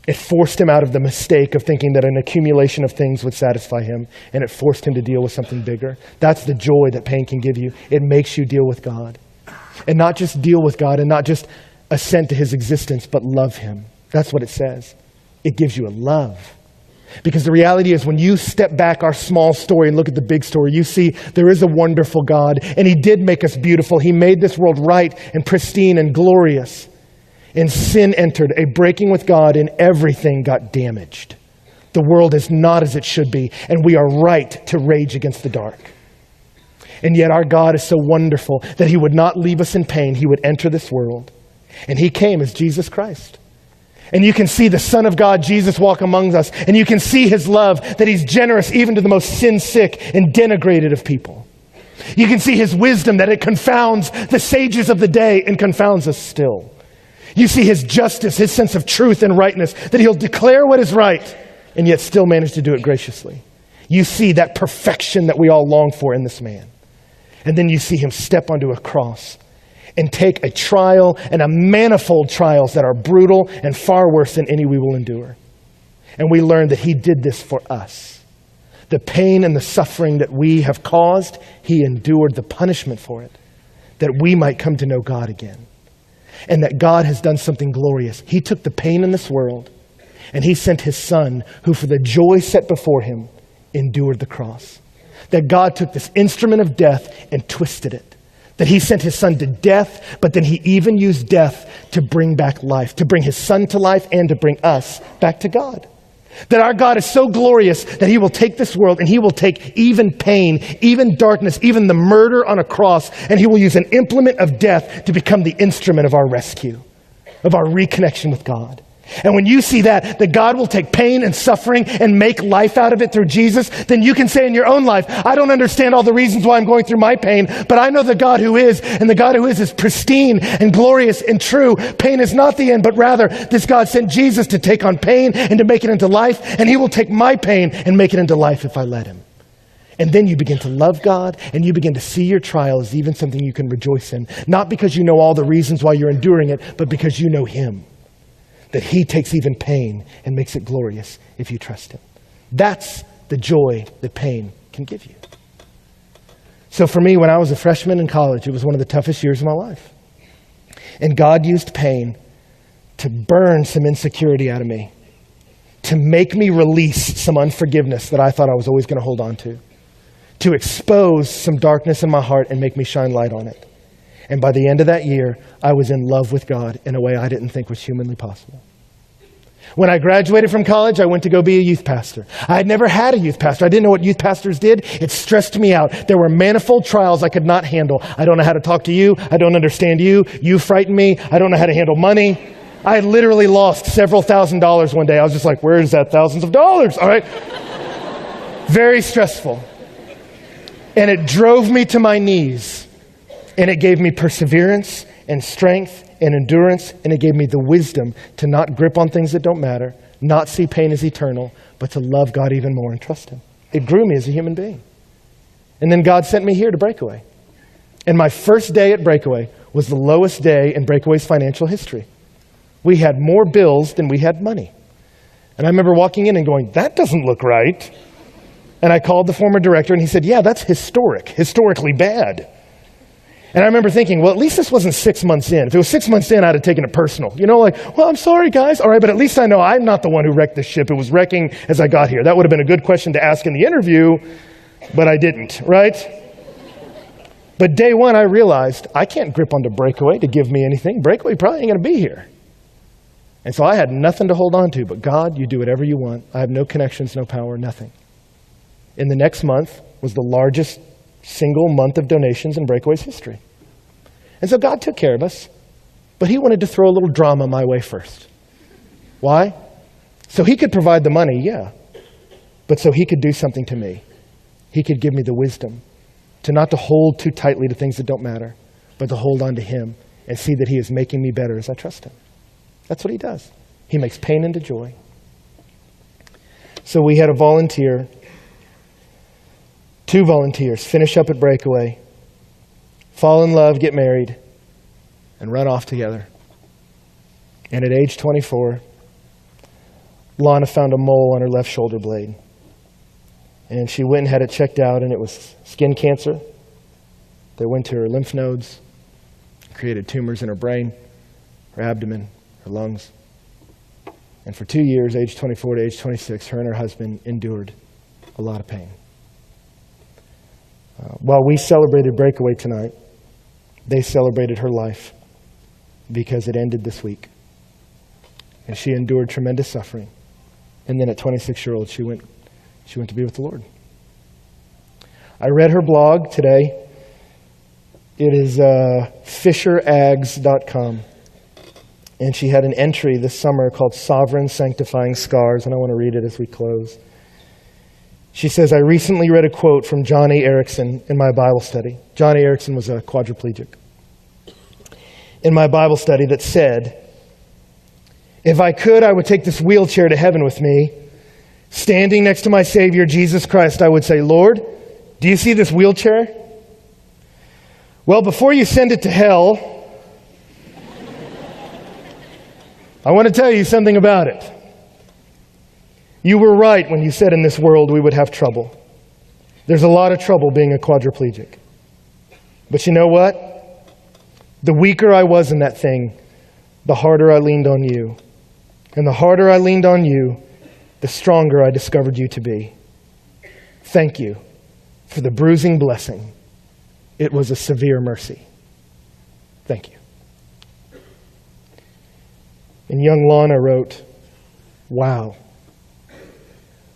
[SPEAKER 2] It forced him out of the mistake of thinking that an accumulation of things would satisfy him, and it forced him to deal with something bigger. That's the joy that pain can give you. It makes you deal with God. And not just deal with God and not just assent to his existence, but love him. That's what it says. It gives you a love. Because the reality is when you step back our small story and look at the big story, you see there is a wonderful God, and he did make us beautiful. He made this world right and pristine and glorious. And sin entered, a breaking with God, and everything got damaged. The world is not as it should be, and we are right to rage against the dark. And yet our God is so wonderful that he would not leave us in pain. He would enter this world. And he came as Jesus Christ. And you can see the Son of God, Jesus, walk among us. And you can see his love, that he's generous even to the most sin-sick and denigrated of people. You can see his wisdom, that it confounds the sages of the day and confounds us still. You see his justice, his sense of truth and rightness, that he'll declare what is right and yet still manage to do it graciously. You see that perfection that we all long for in this man. And then you see him step onto a cross and take a trial and a manifold trials that are brutal and far worse than any we will endure. And we learn that he did this for us. The pain and the suffering that we have caused, he endured the punishment for it, that we might come to know God again. And that God has done something glorious. He took the pain in this world and he sent his son, who for the joy set before him endured the cross. That God took this instrument of death and twisted it. That he sent his son to death, but then he even used death to bring back life, to bring his son to life and to bring us back to God. That our God is so glorious that he will take this world and he will take even pain, even darkness, even the murder on a cross, and he will use an implement of death to become the instrument of our rescue, of our reconnection with God. And when you see that God will take pain and suffering and make life out of it through Jesus, then you can say in your own life, I don't understand all the reasons why I'm going through my pain, but I know the God who is, and the God who is pristine and glorious and true. Pain is not the end, but rather this God sent Jesus to take on pain and to make it into life, and he will take my pain and make it into life if I let him. And then you begin to love God, and you begin to see your trial as even something you can rejoice in, not because you know all the reasons why you're enduring it, but because you know him. That he takes even pain and makes it glorious if you trust him. That's the joy that pain can give you. So for me, when I was a freshman in college, it was one of the toughest years of my life. And God used pain to burn some insecurity out of me, to make me release some unforgiveness that I thought I was always going to hold on to expose some darkness in my heart and make me shine light on it. And by the end of that year, I was in love with God in a way I didn't think was humanly possible. When I graduated from college, I went to go be a youth pastor. I had never had a youth pastor. I didn't know what youth pastors did. It stressed me out. There were manifold trials I could not handle. I don't know how to talk to you. I don't understand you. You frighten me. I don't know how to handle money. I literally lost several $1,000s one day. I was just like, where is that thousands of dollars? All right. Very stressful. And it drove me to my knees. And it gave me perseverance and strength and endurance, and it gave me the wisdom to not grip on things that don't matter, not see pain as eternal, but to love God even more and trust him. It grew me as a human being. And then God sent me here to Breakaway. And my first day at Breakaway was the lowest day in Breakaway's financial history. We had more bills than we had money. And I remember walking in and going, that doesn't look right. And I called the former director and he said, yeah, that's historically bad. And I remember thinking, well, at least this wasn't 6 months in. If it was 6 months in, I'd have taken it personal. You know, like, well, I'm sorry, guys. All right, but at least I know I'm not the one who wrecked the ship. It was wrecking as I got here. That would have been a good question to ask in the interview, but I didn't, right? But day one, I realized I can't grip onto Breakaway to give me anything. Breakaway probably ain't going to be here. And so I had nothing to hold on to, but God, you do whatever you want. I have no connections, no power, nothing. In the next month was the largest single month of donations in Breakaway's history. And so God took care of us, but he wanted to throw a little drama my way first. Why? So he could provide the money, yeah, but so he could do something to me. He could give me the wisdom to not to hold too tightly to things that don't matter, but to hold on to him and see that he is making me better as I trust him. That's what he does. He makes pain into joy. So we had a volunteer, 2 volunteers, finish up at Breakaway, fall in love, get married, and run off together. And at age 24, Lana found a mole on her left shoulder blade. And she went and had it checked out, and it was skin cancer that went to her lymph nodes, created tumors in her brain, her abdomen, her lungs. And for 2 years, age 24 to age 26, her and her husband endured a lot of pain. While we celebrated Breakaway tonight, they celebrated her life because it ended this week. And she endured tremendous suffering. And then at 26-year-old, she went to be with the Lord. I read her blog today. It is fisherags.com. And she had an entry this summer called Sovereign Sanctifying Scars, and I want to read it as we close. She says, I recently read a quote from Johnny Erickson in my Bible study. Johnny Erickson was a quadriplegic. In my Bible study that said, if I could, I would take this wheelchair to heaven with me. Standing next to my Savior, Jesus Christ, I would say, Lord, do you see this wheelchair? Well, before you send it to hell, I want to tell you something about it. You were right when you said in this world we would have trouble. There's a lot of trouble being a quadriplegic. But you know what? The weaker I was in that thing, the harder I leaned on you. And the harder I leaned on you, the stronger I discovered you to be. Thank you for the bruising blessing. It was a severe mercy. Thank you. And young Lana wrote, wow.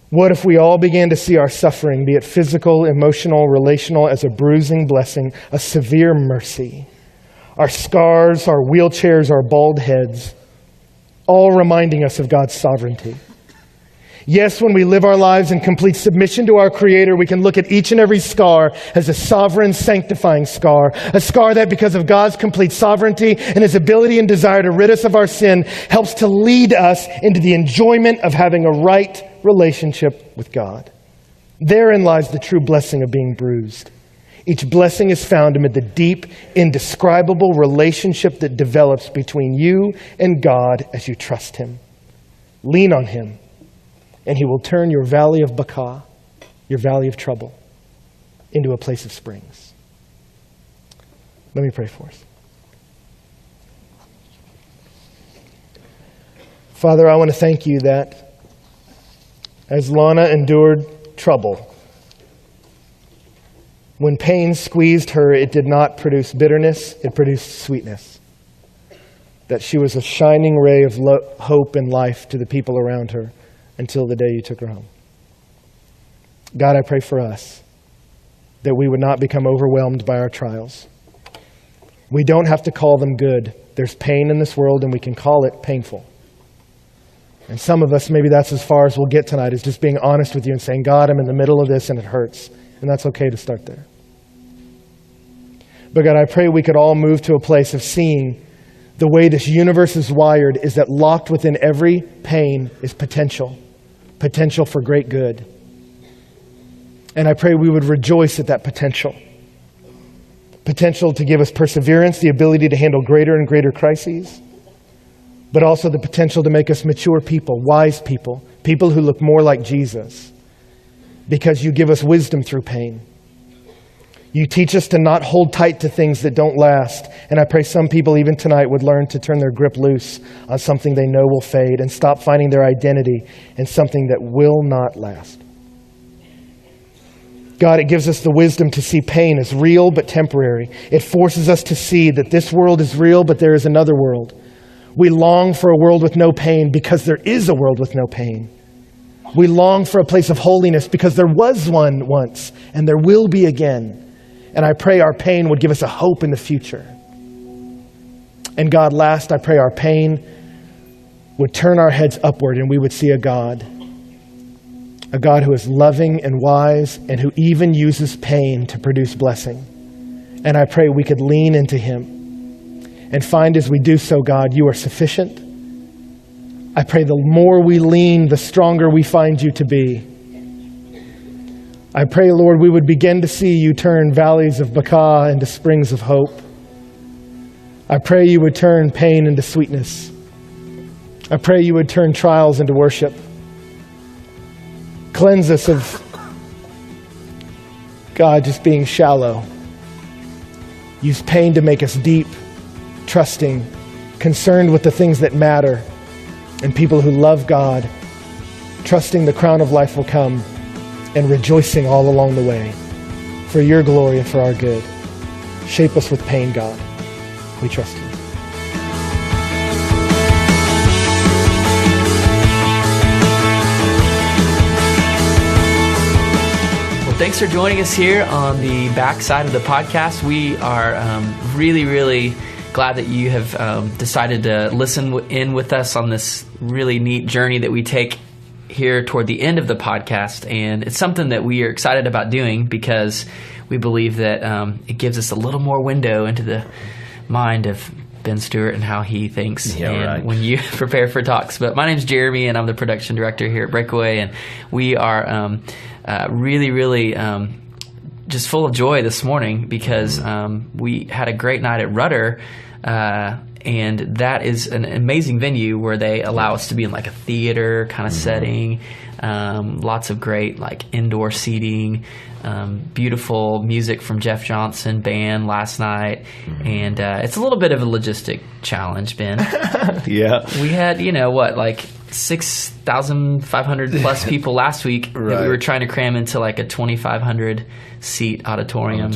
[SPEAKER 2] What if we all began to see our suffering, be it physical, emotional, relational, as a bruising blessing, a severe mercy? Our scars, our wheelchairs, our bald heads, all reminding us of God's sovereignty. Yes, when we live our lives in complete submission to our Creator, we can look at each and every scar as a sovereign, sanctifying scar. A scar that, because of God's complete sovereignty and His ability and desire to rid us of our sin, helps to lead us into the enjoyment of having a right relationship with God. Therein lies the true blessing of being bruised. Each blessing is found amid the deep, indescribable relationship that develops between you and God as you trust Him. Lean on Him, and He will turn your valley of Baca, your valley of trouble, into a place of springs. Let me pray for us. Father, I want to thank you that as Lana endured trouble, when pain squeezed her, it did not produce bitterness, it produced sweetness. That she was a shining ray of hope and life to the people around her until the day you took her home. God, I pray for us that we would not become overwhelmed by our trials. We don't have to call them good. There's pain in this world and we can call it painful. And some of us, maybe that's as far as we'll get tonight, is just being honest with you and saying, God, I'm in the middle of this and it hurts. And that's okay to start there. But God, I pray we could all move to a place of seeing the way this universe is wired is that locked within every pain is potential for great good. And I pray we would rejoice at that potential. potential to give us perseverance, the ability to handle greater and greater crises, but also the potential to make us mature people, wise people, people who look more like Jesus, because you give us wisdom through pain. You teach us to not hold tight to things that don't last. And I pray some people even tonight would learn to turn their grip loose on something they know will fade and stop finding their identity in something that will not last. God, it gives us the wisdom to see pain as real but temporary. It forces us to see that this world is real, but there is another world. We long for a world with no pain because there is a world with no pain. We long for a place of holiness because there was one once and there will be again. And I pray our pain would give us a hope in the future. And God, last, I pray our pain would turn our heads upward and we would see a God who is loving and wise and who even uses pain to produce blessing. And I pray we could lean into him and find as we do so, God, you are sufficient. I pray the more we lean, the stronger we find you to be. I pray, Lord, we would begin to see you turn valleys of Baca into springs of hope. I pray you would turn pain into sweetness. I pray you would turn trials into worship. Cleanse us of, God, just being shallow. Use pain to make us deep, trusting, concerned with the things that matter, and people who love God, trusting the crown of life will come, and rejoicing all along the way for your glory and for our good. Shape us with pain, God. We trust you.
[SPEAKER 1] Well, thanks for joining us here on the backside of the podcast. We are really, really glad that you have decided to listen in with us on this really neat journey that we take here toward the end of the podcast, and it's something that we are excited about doing because we believe that it gives us a little more window into the mind of Ben Stewart and how he thinks when you prepare for talks. But my name's Jeremy, and I'm the production director here at Breakaway, and we are really, really just full of joy this morning because we had a great night at Rudder. And that is an amazing venue where they allow us to be in like a theater kind of setting, lots of great like indoor seating, beautiful music from Jeff Johnson band last night. And it's a little bit of a logistic challenge, Ben.
[SPEAKER 3] Yeah.
[SPEAKER 1] We had, 6,500 plus people last week that we were trying to cram into like a 2,500 seat auditorium.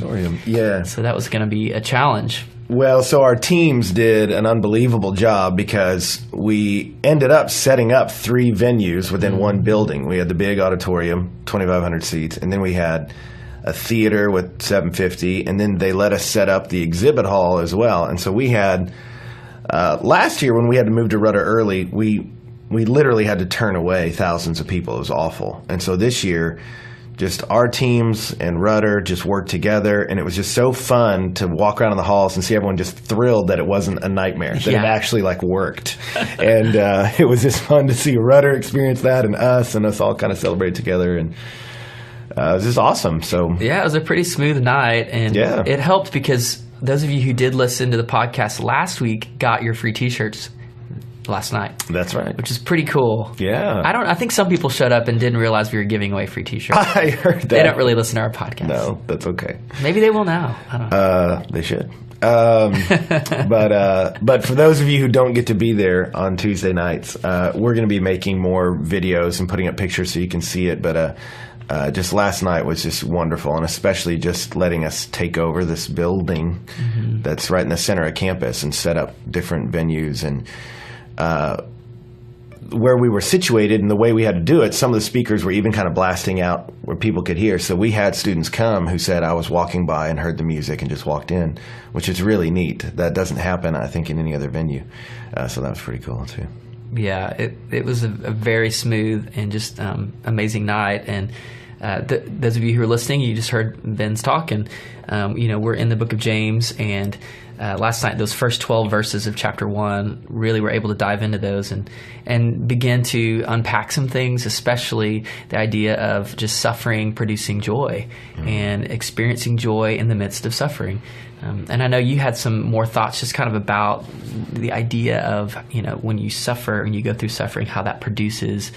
[SPEAKER 3] Yeah.
[SPEAKER 1] So that was going to be a challenge.
[SPEAKER 3] Well, so our teams did an unbelievable job because we ended up setting up 3 venues within one building. We had the big auditorium, 2,500 seats, and then we had a theater with 750, and then they let us set up the exhibit hall as well. And so we had, last year when we had to move to Rudder early, we literally had to turn away thousands of people. It was awful. And so this year, just our teams and Rudder just worked together, and it was just so fun to walk around in the halls and see everyone just thrilled that it wasn't a nightmare, that it actually like worked. And it was just fun to see Rudder experience that and us all kind of celebrate together, and it was just awesome. So
[SPEAKER 1] yeah, it was a pretty smooth night, and it helped because those of you who did listen to the podcast last week got your free t-shirts last night.
[SPEAKER 3] That's right.
[SPEAKER 1] Which is pretty cool.
[SPEAKER 3] Yeah.
[SPEAKER 1] I think some people showed up and didn't realize we were giving away free t-shirts.
[SPEAKER 3] I heard that.
[SPEAKER 1] They don't really listen to our podcast.
[SPEAKER 3] No, that's okay.
[SPEAKER 1] Maybe they will now. I don't know.
[SPEAKER 3] They should. But for those of you who don't get to be there on Tuesday nights, we're going to be making more videos and putting up pictures so you can see it. But just last night was just wonderful, and especially just letting us take over this building that's right in the center of campus and set up different venues. And where we were situated and the way we had to do it, some of the speakers were even kind of blasting out where people could hear. So we had students come who said, I was walking by and heard the music and just walked in, which is really neat. That doesn't happen, I think, in any other venue. So that was pretty cool, too.
[SPEAKER 1] Yeah, it was a very smooth and just amazing night. And those of you who are listening, you just heard Ben's talk. And, we're in the book of James, and last night, those first 12 verses of chapter 1, really were able to dive into those and begin to unpack some things, especially the idea of just suffering producing joy and experiencing joy in the midst of suffering. And I know you had some more thoughts just kind of about the idea of, when you suffer and you go through suffering, how that produces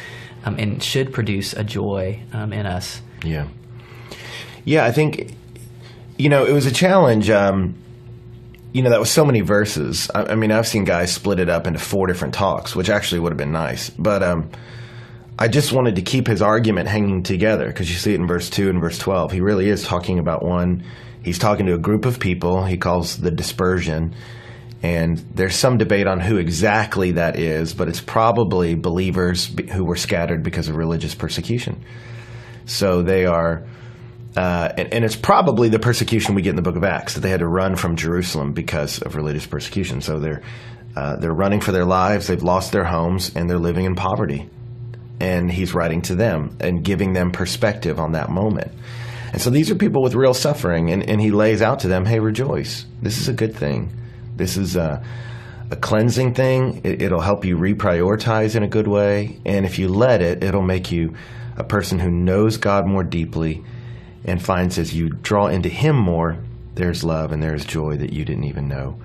[SPEAKER 1] and should produce a joy in us.
[SPEAKER 3] Yeah. Yeah, I think, it was a challenge. That was so many verses. I mean, I've seen guys split it up into 4 different talks, which actually would have been nice. But I just wanted to keep his argument hanging together, because you see it in verse 2 and verse 12. He really is talking about one. He's talking to a group of people he calls the dispersion. And there's some debate on who exactly that is, but it's probably believers who were scattered because of religious persecution. So they are... and it's probably the persecution we get in the book of Acts, that they had to run from Jerusalem because of religious persecution. So they're running for their lives, they've lost their homes, and they're living in poverty. And he's writing to them and giving them perspective on that moment. And so these are people with real suffering, and he lays out to them, hey, rejoice. This is a good thing. This is a cleansing thing. It'll help you reprioritize in a good way. And if you let it, it'll make you a person who knows God more deeply and finds as you draw into him more, there's love and there's joy that you didn't even know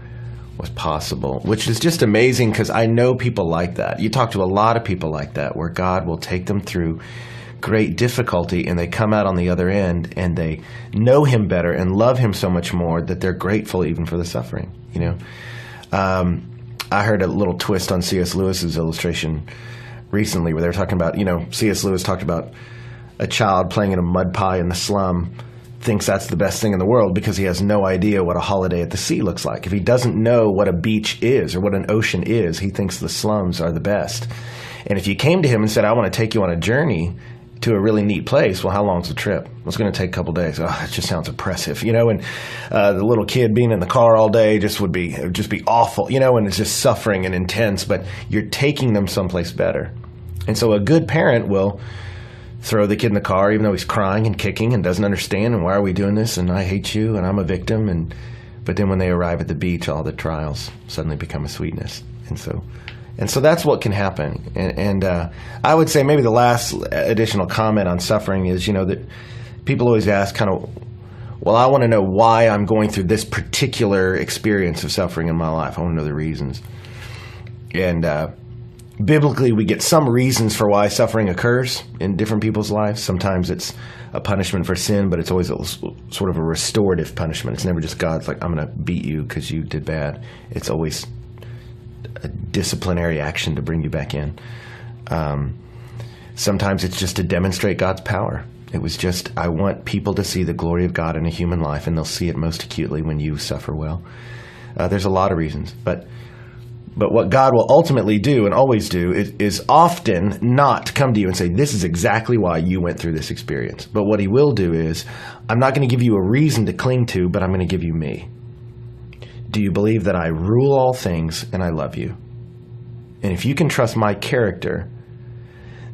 [SPEAKER 3] was possible, which is just amazing, because I know people like that. You talk to a lot of people like that, where God will take them through great difficulty and they come out on the other end and they know him better and love him so much more that they're grateful even for the suffering. I heard a little twist on C.S. Lewis's illustration recently, where they were talking about, C.S. Lewis talked about a child playing in a mud pie in the slum thinks that's the best thing in the world because he has no idea what a holiday at the sea looks like. If he doesn't know what a beach is or what an ocean is, he thinks the slums are the best. And if you came to him and said, I want to take you on a journey to a really neat place, well, how long's the trip? Well, it's going to take a couple days. Oh, it just sounds oppressive, and the little kid being in the car all day would just be awful, and it's just suffering and intense, but you're taking them someplace better. And so a good parent will throw the kid in the car, even though he's crying and kicking and doesn't understand, and why are we doing this, and I hate you, and I'm a victim, but then when they arrive at the beach, all the trials suddenly become a sweetness. And so that's what can happen. And I would say maybe the last additional comment on suffering is, that people always ask kind of, well, I want to know why I'm going through this particular experience of suffering in my life. I want to know the reasons. And biblically, we get some reasons for why suffering occurs in different people's lives. Sometimes it's a punishment for sin, but it's always sort of a restorative punishment. It's never just God's like, I'm going to beat you because you did bad. It's always a disciplinary action to bring you back in. Sometimes it's just to demonstrate God's power. It was just, I want people to see the glory of God in a human life, and they'll see it most acutely when you suffer well. There's a lot of reasons, but what God will ultimately do and always do is often not come to you and say, this is exactly why you went through this experience. But what he will do is, I'm not going to give you a reason to cling to, but I'm going to give you me. Do you believe that I rule all things and I love you? And if you can trust my character,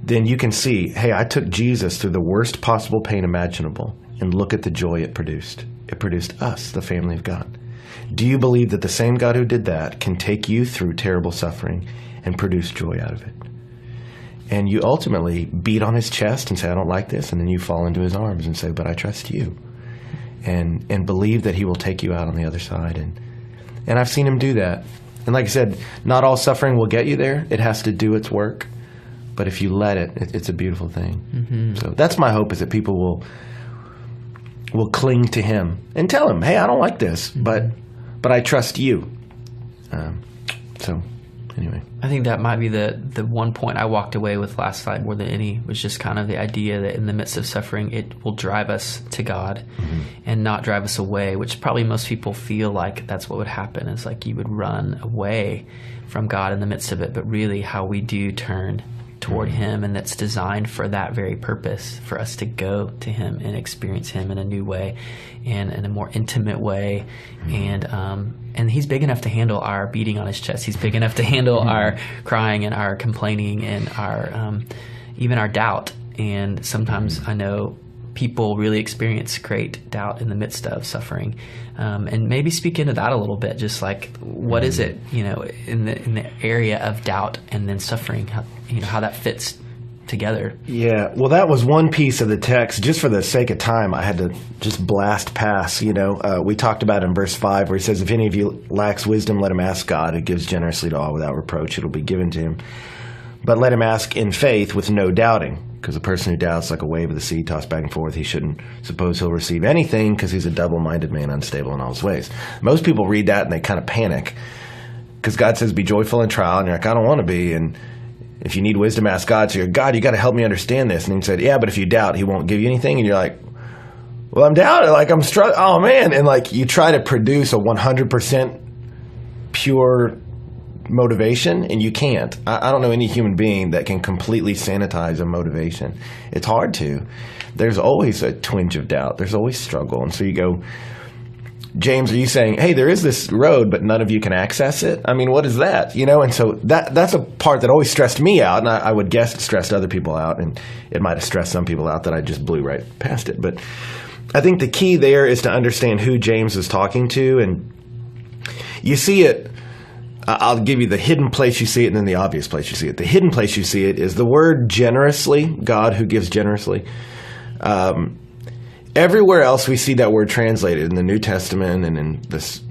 [SPEAKER 3] then you can see, hey, I took Jesus through the worst possible pain imaginable, and look at the joy it produced. It produced us, the family of God. Do you believe that the same God who did that can take you through terrible suffering and produce joy out of it? And you ultimately beat on his chest and say, I don't like this, and then you fall into his arms and say, but I trust you. And believe that he will take you out on the other side. And I've seen him do that. And like I said, not all suffering will get you there. It has to do its work. But if you let it, it's a beautiful thing. Mm-hmm. So that's my hope, is that people will cling to him and tell him, hey, I don't like this, but I trust you. So anyway.
[SPEAKER 1] I think that might be the one point I walked away with last night more than any, was just kind of the idea that in the midst of suffering, it will drive us to God and not drive us away, which probably most people feel like that's what would happen. It's like you would run away from God in the midst of it, but really how we do turn toward him, and that's designed for that very purpose, for us to go to him and experience him in a new way and in a more intimate way. And he's big enough to handle our beating on his chest. He's big enough to handle our crying and our complaining and our even our doubt. And sometimes I know people really experience great doubt in the midst of suffering. And maybe speak into that a little bit, just like, what is it, in the area of doubt and then suffering, how that fits together.
[SPEAKER 3] Yeah, well, that was one piece of the text. Just for the sake of time, I had to just blast past. We talked about in verse 5 where he says, if any of you lacks wisdom, let him ask God, who gives generously to all without reproach. It'll be given to him. But let him ask in faith with no doubting, because a person who doubts like a wave of the sea tossed back and forth, he shouldn't suppose he'll receive anything, because he's a double-minded man, unstable in all his ways. Most people read that and they kind of panic, because God says be joyful in trial, and you're like, I don't want to be. And if you need wisdom, ask God. So you're, God, you got to help me understand this. And he said, yeah, but if you doubt, he won't give you anything. And you're like, well, I'm doubting, like I'm struggling. Oh man. And like you try to produce a 100% pure motivation, and you can't. I don't know any human being that can completely sanitize a motivation. It's hard to. There's always a twinge of doubt. There's always struggle. And so you go, James, are you saying, hey, there is this road, but none of you can access it? I mean, what is that? And so that's a part that always stressed me out, and I would guess it stressed other people out, and it might have stressed some people out that I just blew right past it. But I think the key there is to understand who James is talking to, and you see it. I'll give you the hidden place you see it and then the obvious place you see it. The hidden place you see it is the word generously, God who gives generously. Everywhere else we see that word translated in the New Testament and in this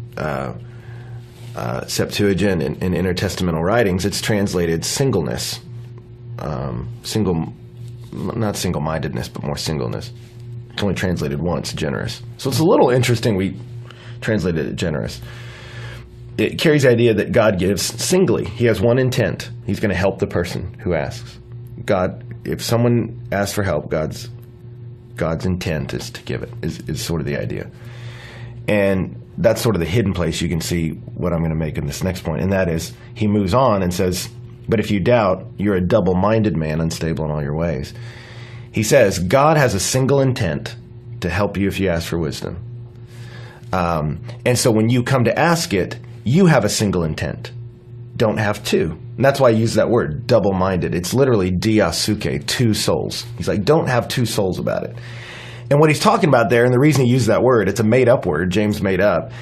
[SPEAKER 3] Septuagint and intertestamental writings, it's translated singleness. Not single-mindedness, but more singleness. It's only translated once, generous. So it's a little interesting we translated it generous. It carries the idea that God gives singly. He has one intent. He's going to help the person who asks. God, if someone asks for help, God's intent is to give it, is sort of the idea. And that's sort of the hidden place you can see what I'm going to make in this next point. And that is, he moves on and says, but if you doubt, you're a double-minded man, unstable in all your ways. He says, God has a single intent to help you if you ask for wisdom. And so when you come to ask it, you have a single intent. Don't have two. And that's why I use that word, double-minded. It's literally diasuke, two souls. He's like, don't have two souls about it. And what he's talking about there, and the reason he uses that word, it's a made-up word, James made up.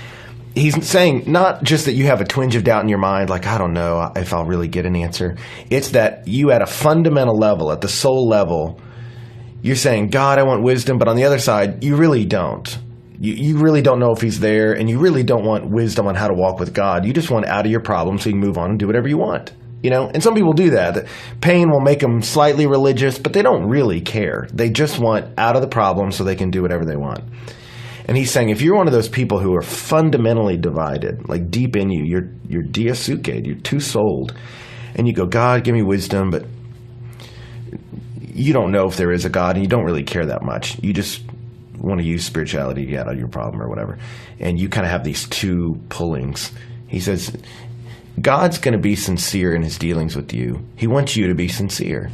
[SPEAKER 3] He's saying not just that you have a twinge of doubt in your mind, like, I don't know if I'll really get an answer. It's that you at a fundamental level, at the soul level, you're saying, God, I want wisdom, but on the other side, you really don't. You really don't know if he's there, and you really don't want wisdom on how to walk with God. You just want out of your problem so you can move on and do whatever you want. And some people do that. Pain will make them slightly religious, but they don't really care. They just want out of the problem so they can do whatever they want. And he's saying, if you're one of those people who are fundamentally divided, like deep in you, you're diasuke, you're two-souled, and you go, God, give me wisdom, but you don't know if there is a God, and you don't really care that much. You just want to use spirituality to get out of your problem or whatever. And you kind of have these two pullings. He says, God's going to be sincere in his dealings with you. He wants you to be sincere.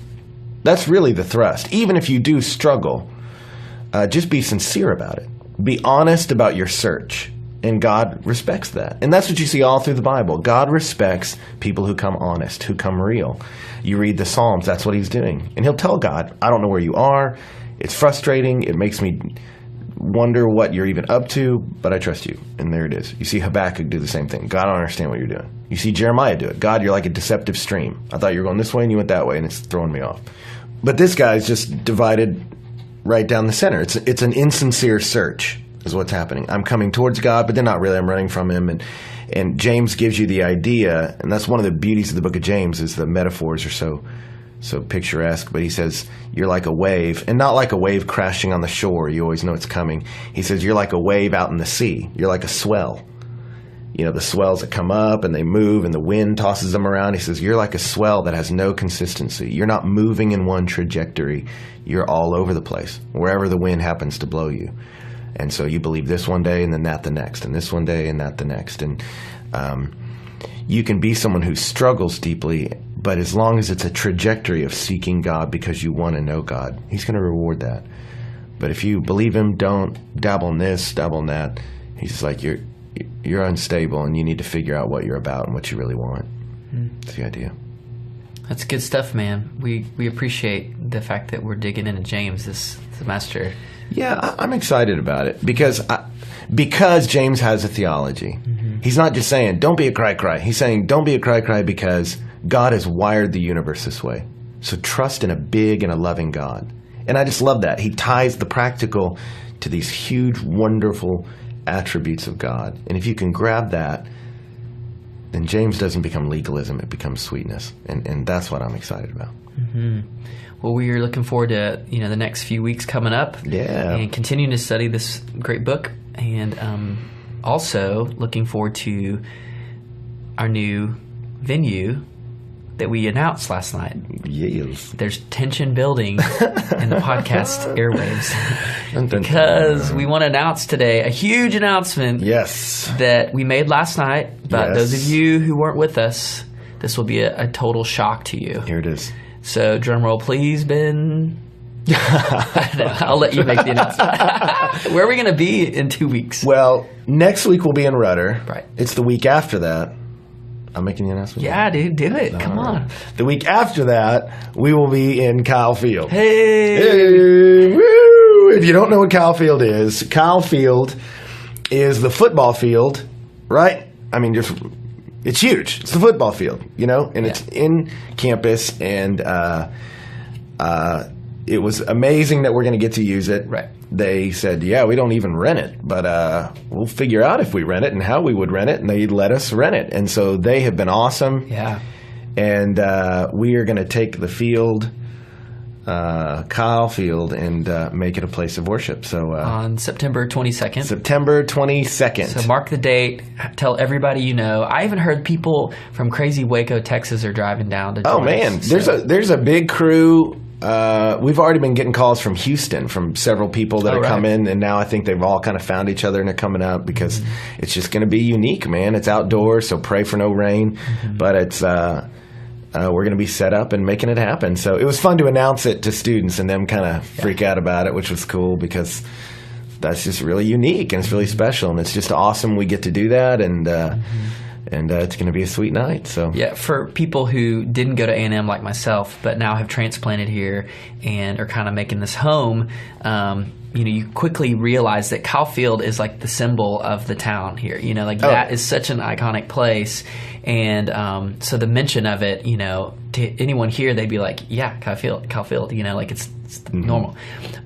[SPEAKER 3] That's really the thrust. Even if you do struggle, just be sincere about it. Be honest about your search. And God respects that. And that's what you see all through the Bible. God respects people who come honest, who come real. You read the Psalms, that's what he's doing. And he'll tell God, I don't know where you are. It's frustrating. It makes me wonder what you're even up to, but I trust you. And there it is. You see Habakkuk do the same thing. God, I don't understand what you're doing. You see Jeremiah do it. God, you're like a deceptive stream. I thought you were going this way and you went that way, and it's throwing me off. But this guy's just divided right down the center. It's an insincere search is what's happening. I'm coming towards God, but then not really. I'm running from him. And James gives you the idea, and that's one of the beauties of the book of James is the metaphors are so picturesque, but he says, you're like a wave, and not like a wave crashing on the shore. You always know it's coming. He says, you're like a wave out in the sea. You're like a swell. The swells that come up and they move and the wind tosses them around. He says, you're like a swell that has no consistency. You're not moving in one trajectory. You're all over the place, wherever the wind happens to blow you. And so you believe this one day and then that the next, and this one day and that the next. And you can be someone who struggles deeply, but as long as it's a trajectory of seeking God because you want to know God, he's going to reward that. But if you believe him, don't dabble in this, dabble in that, he's like, you're unstable and you need to figure out what you're about and what you really want. That's the idea.
[SPEAKER 1] That's good stuff, man. We appreciate the fact that we're digging into James this semester.
[SPEAKER 3] Yeah, I'm excited about it because James has a theology. He's not just saying, don't be a cry-cry. He's saying, don't be a cry-cry because God has wired the universe this way. So trust in a big and a loving God. And I just love that. He ties the practical to these huge, wonderful attributes of God. And if you can grab that, then James doesn't become legalism. It becomes sweetness. And that's what I'm excited about.
[SPEAKER 1] Well, we are looking forward to the next few weeks coming up.
[SPEAKER 3] Yeah.
[SPEAKER 1] And continuing to study this great book. And also looking forward to our new venue that we announced last night.
[SPEAKER 3] Yes.
[SPEAKER 1] There's tension building in the podcast airwaves because we want to announce today a huge announcement.
[SPEAKER 3] Yes.
[SPEAKER 1] That we made last night. But
[SPEAKER 3] Yes.
[SPEAKER 1] those of you who weren't with us, this will be a total shock to you.
[SPEAKER 3] Here it is.
[SPEAKER 1] So drum roll, please, Ben. I'll let you make the announcement. Where are we going to be in 2 weeks?
[SPEAKER 3] Well, next week we'll be in Rudder.
[SPEAKER 1] Right.
[SPEAKER 3] It's the week after that. I'm making the announcement.
[SPEAKER 1] Yeah, dude, do it. Come on.
[SPEAKER 3] The week after that, we will be in Kyle Field.
[SPEAKER 1] Hey.
[SPEAKER 3] Hey, woo! If you don't know what Kyle Field is the football field, right? I mean, it's huge. It's the football field, and it's in campus, and it was amazing that we're going to get to use it.
[SPEAKER 1] Right.
[SPEAKER 3] They said, yeah, we don't even rent it, but we'll figure out if we rent it and how we would rent it, and they let us rent it. And so they have been awesome.
[SPEAKER 1] Yeah.
[SPEAKER 3] And we are going to take the field, Kyle Field, and make it a place of worship. So
[SPEAKER 1] On September 22nd.
[SPEAKER 3] September 22nd.
[SPEAKER 1] So mark the date. Tell everybody you know. I even heard people from crazy Waco, Texas are driving down to join
[SPEAKER 3] Oh, man.
[SPEAKER 1] us.
[SPEAKER 3] There's a big crew. We've already been getting calls from Houston from several people that are coming, and now I think they've all kind of found each other and are coming up because it's just going to be unique, man. It's outdoors, so pray for no rain. But it's we're going to be set up and making it happen. So it was fun to announce it to students and them kind of freak out about it, which was cool because that's just really unique and it's really special, and it's just awesome we get to do that, and it's going to be a sweet night. So
[SPEAKER 1] yeah, for people who didn't go to A&M like myself, but now have transplanted here and are kind of making this home, you quickly realize that Kyle Field is like the symbol of the town here. That is such an iconic place. And so the mention of it, to anyone here, they'd be like, yeah, Kyle Field, it's normal.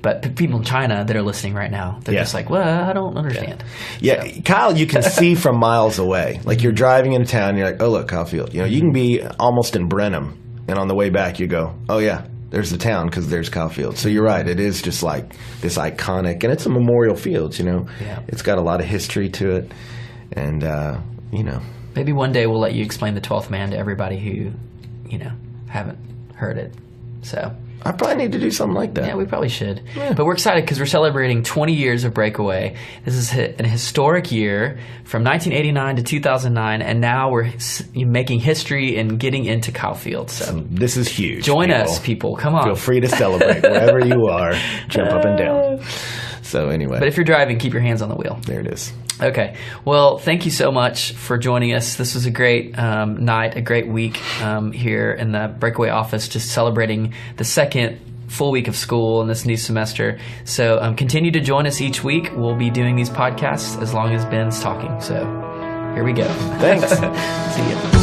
[SPEAKER 1] But people in China that are listening right now, they're just like, well, I don't understand.
[SPEAKER 3] Yeah, so. Kyle, you can see from miles away. Like you're driving into town, and you're like, oh, look, Kyle Field. You can be almost in Brenham, and on the way back you go, oh, yeah, there's the town because there's Kyle Field. So you're right. It is just like this iconic, and it's a memorial field,
[SPEAKER 1] Yeah.
[SPEAKER 3] It's got a lot of history to it, and,
[SPEAKER 1] Maybe one day we'll let you explain the 12th man to everybody who, haven't heard it. So
[SPEAKER 3] I probably need to do something like that.
[SPEAKER 1] Yeah, we probably should. Yeah. But we're excited because we're celebrating 20 years of Breakaway. This is an historic year from 1989 to 2009, and now we're making history and getting into Kyle Field. So
[SPEAKER 3] this is huge.
[SPEAKER 1] Join us, people. Come on.
[SPEAKER 3] Feel free to celebrate wherever you are. Jump up and down. So anyway.
[SPEAKER 1] But if you're driving, keep your hands on the wheel.
[SPEAKER 3] There it is.
[SPEAKER 1] Okay. Well, thank you so much for joining us. This was a great night, a great week here in the Breakaway office, just celebrating the second full week of school in this new semester. So continue to join us each week. We'll be doing these podcasts as long as Ben's talking. So here we go.
[SPEAKER 3] Thanks.
[SPEAKER 1] See you.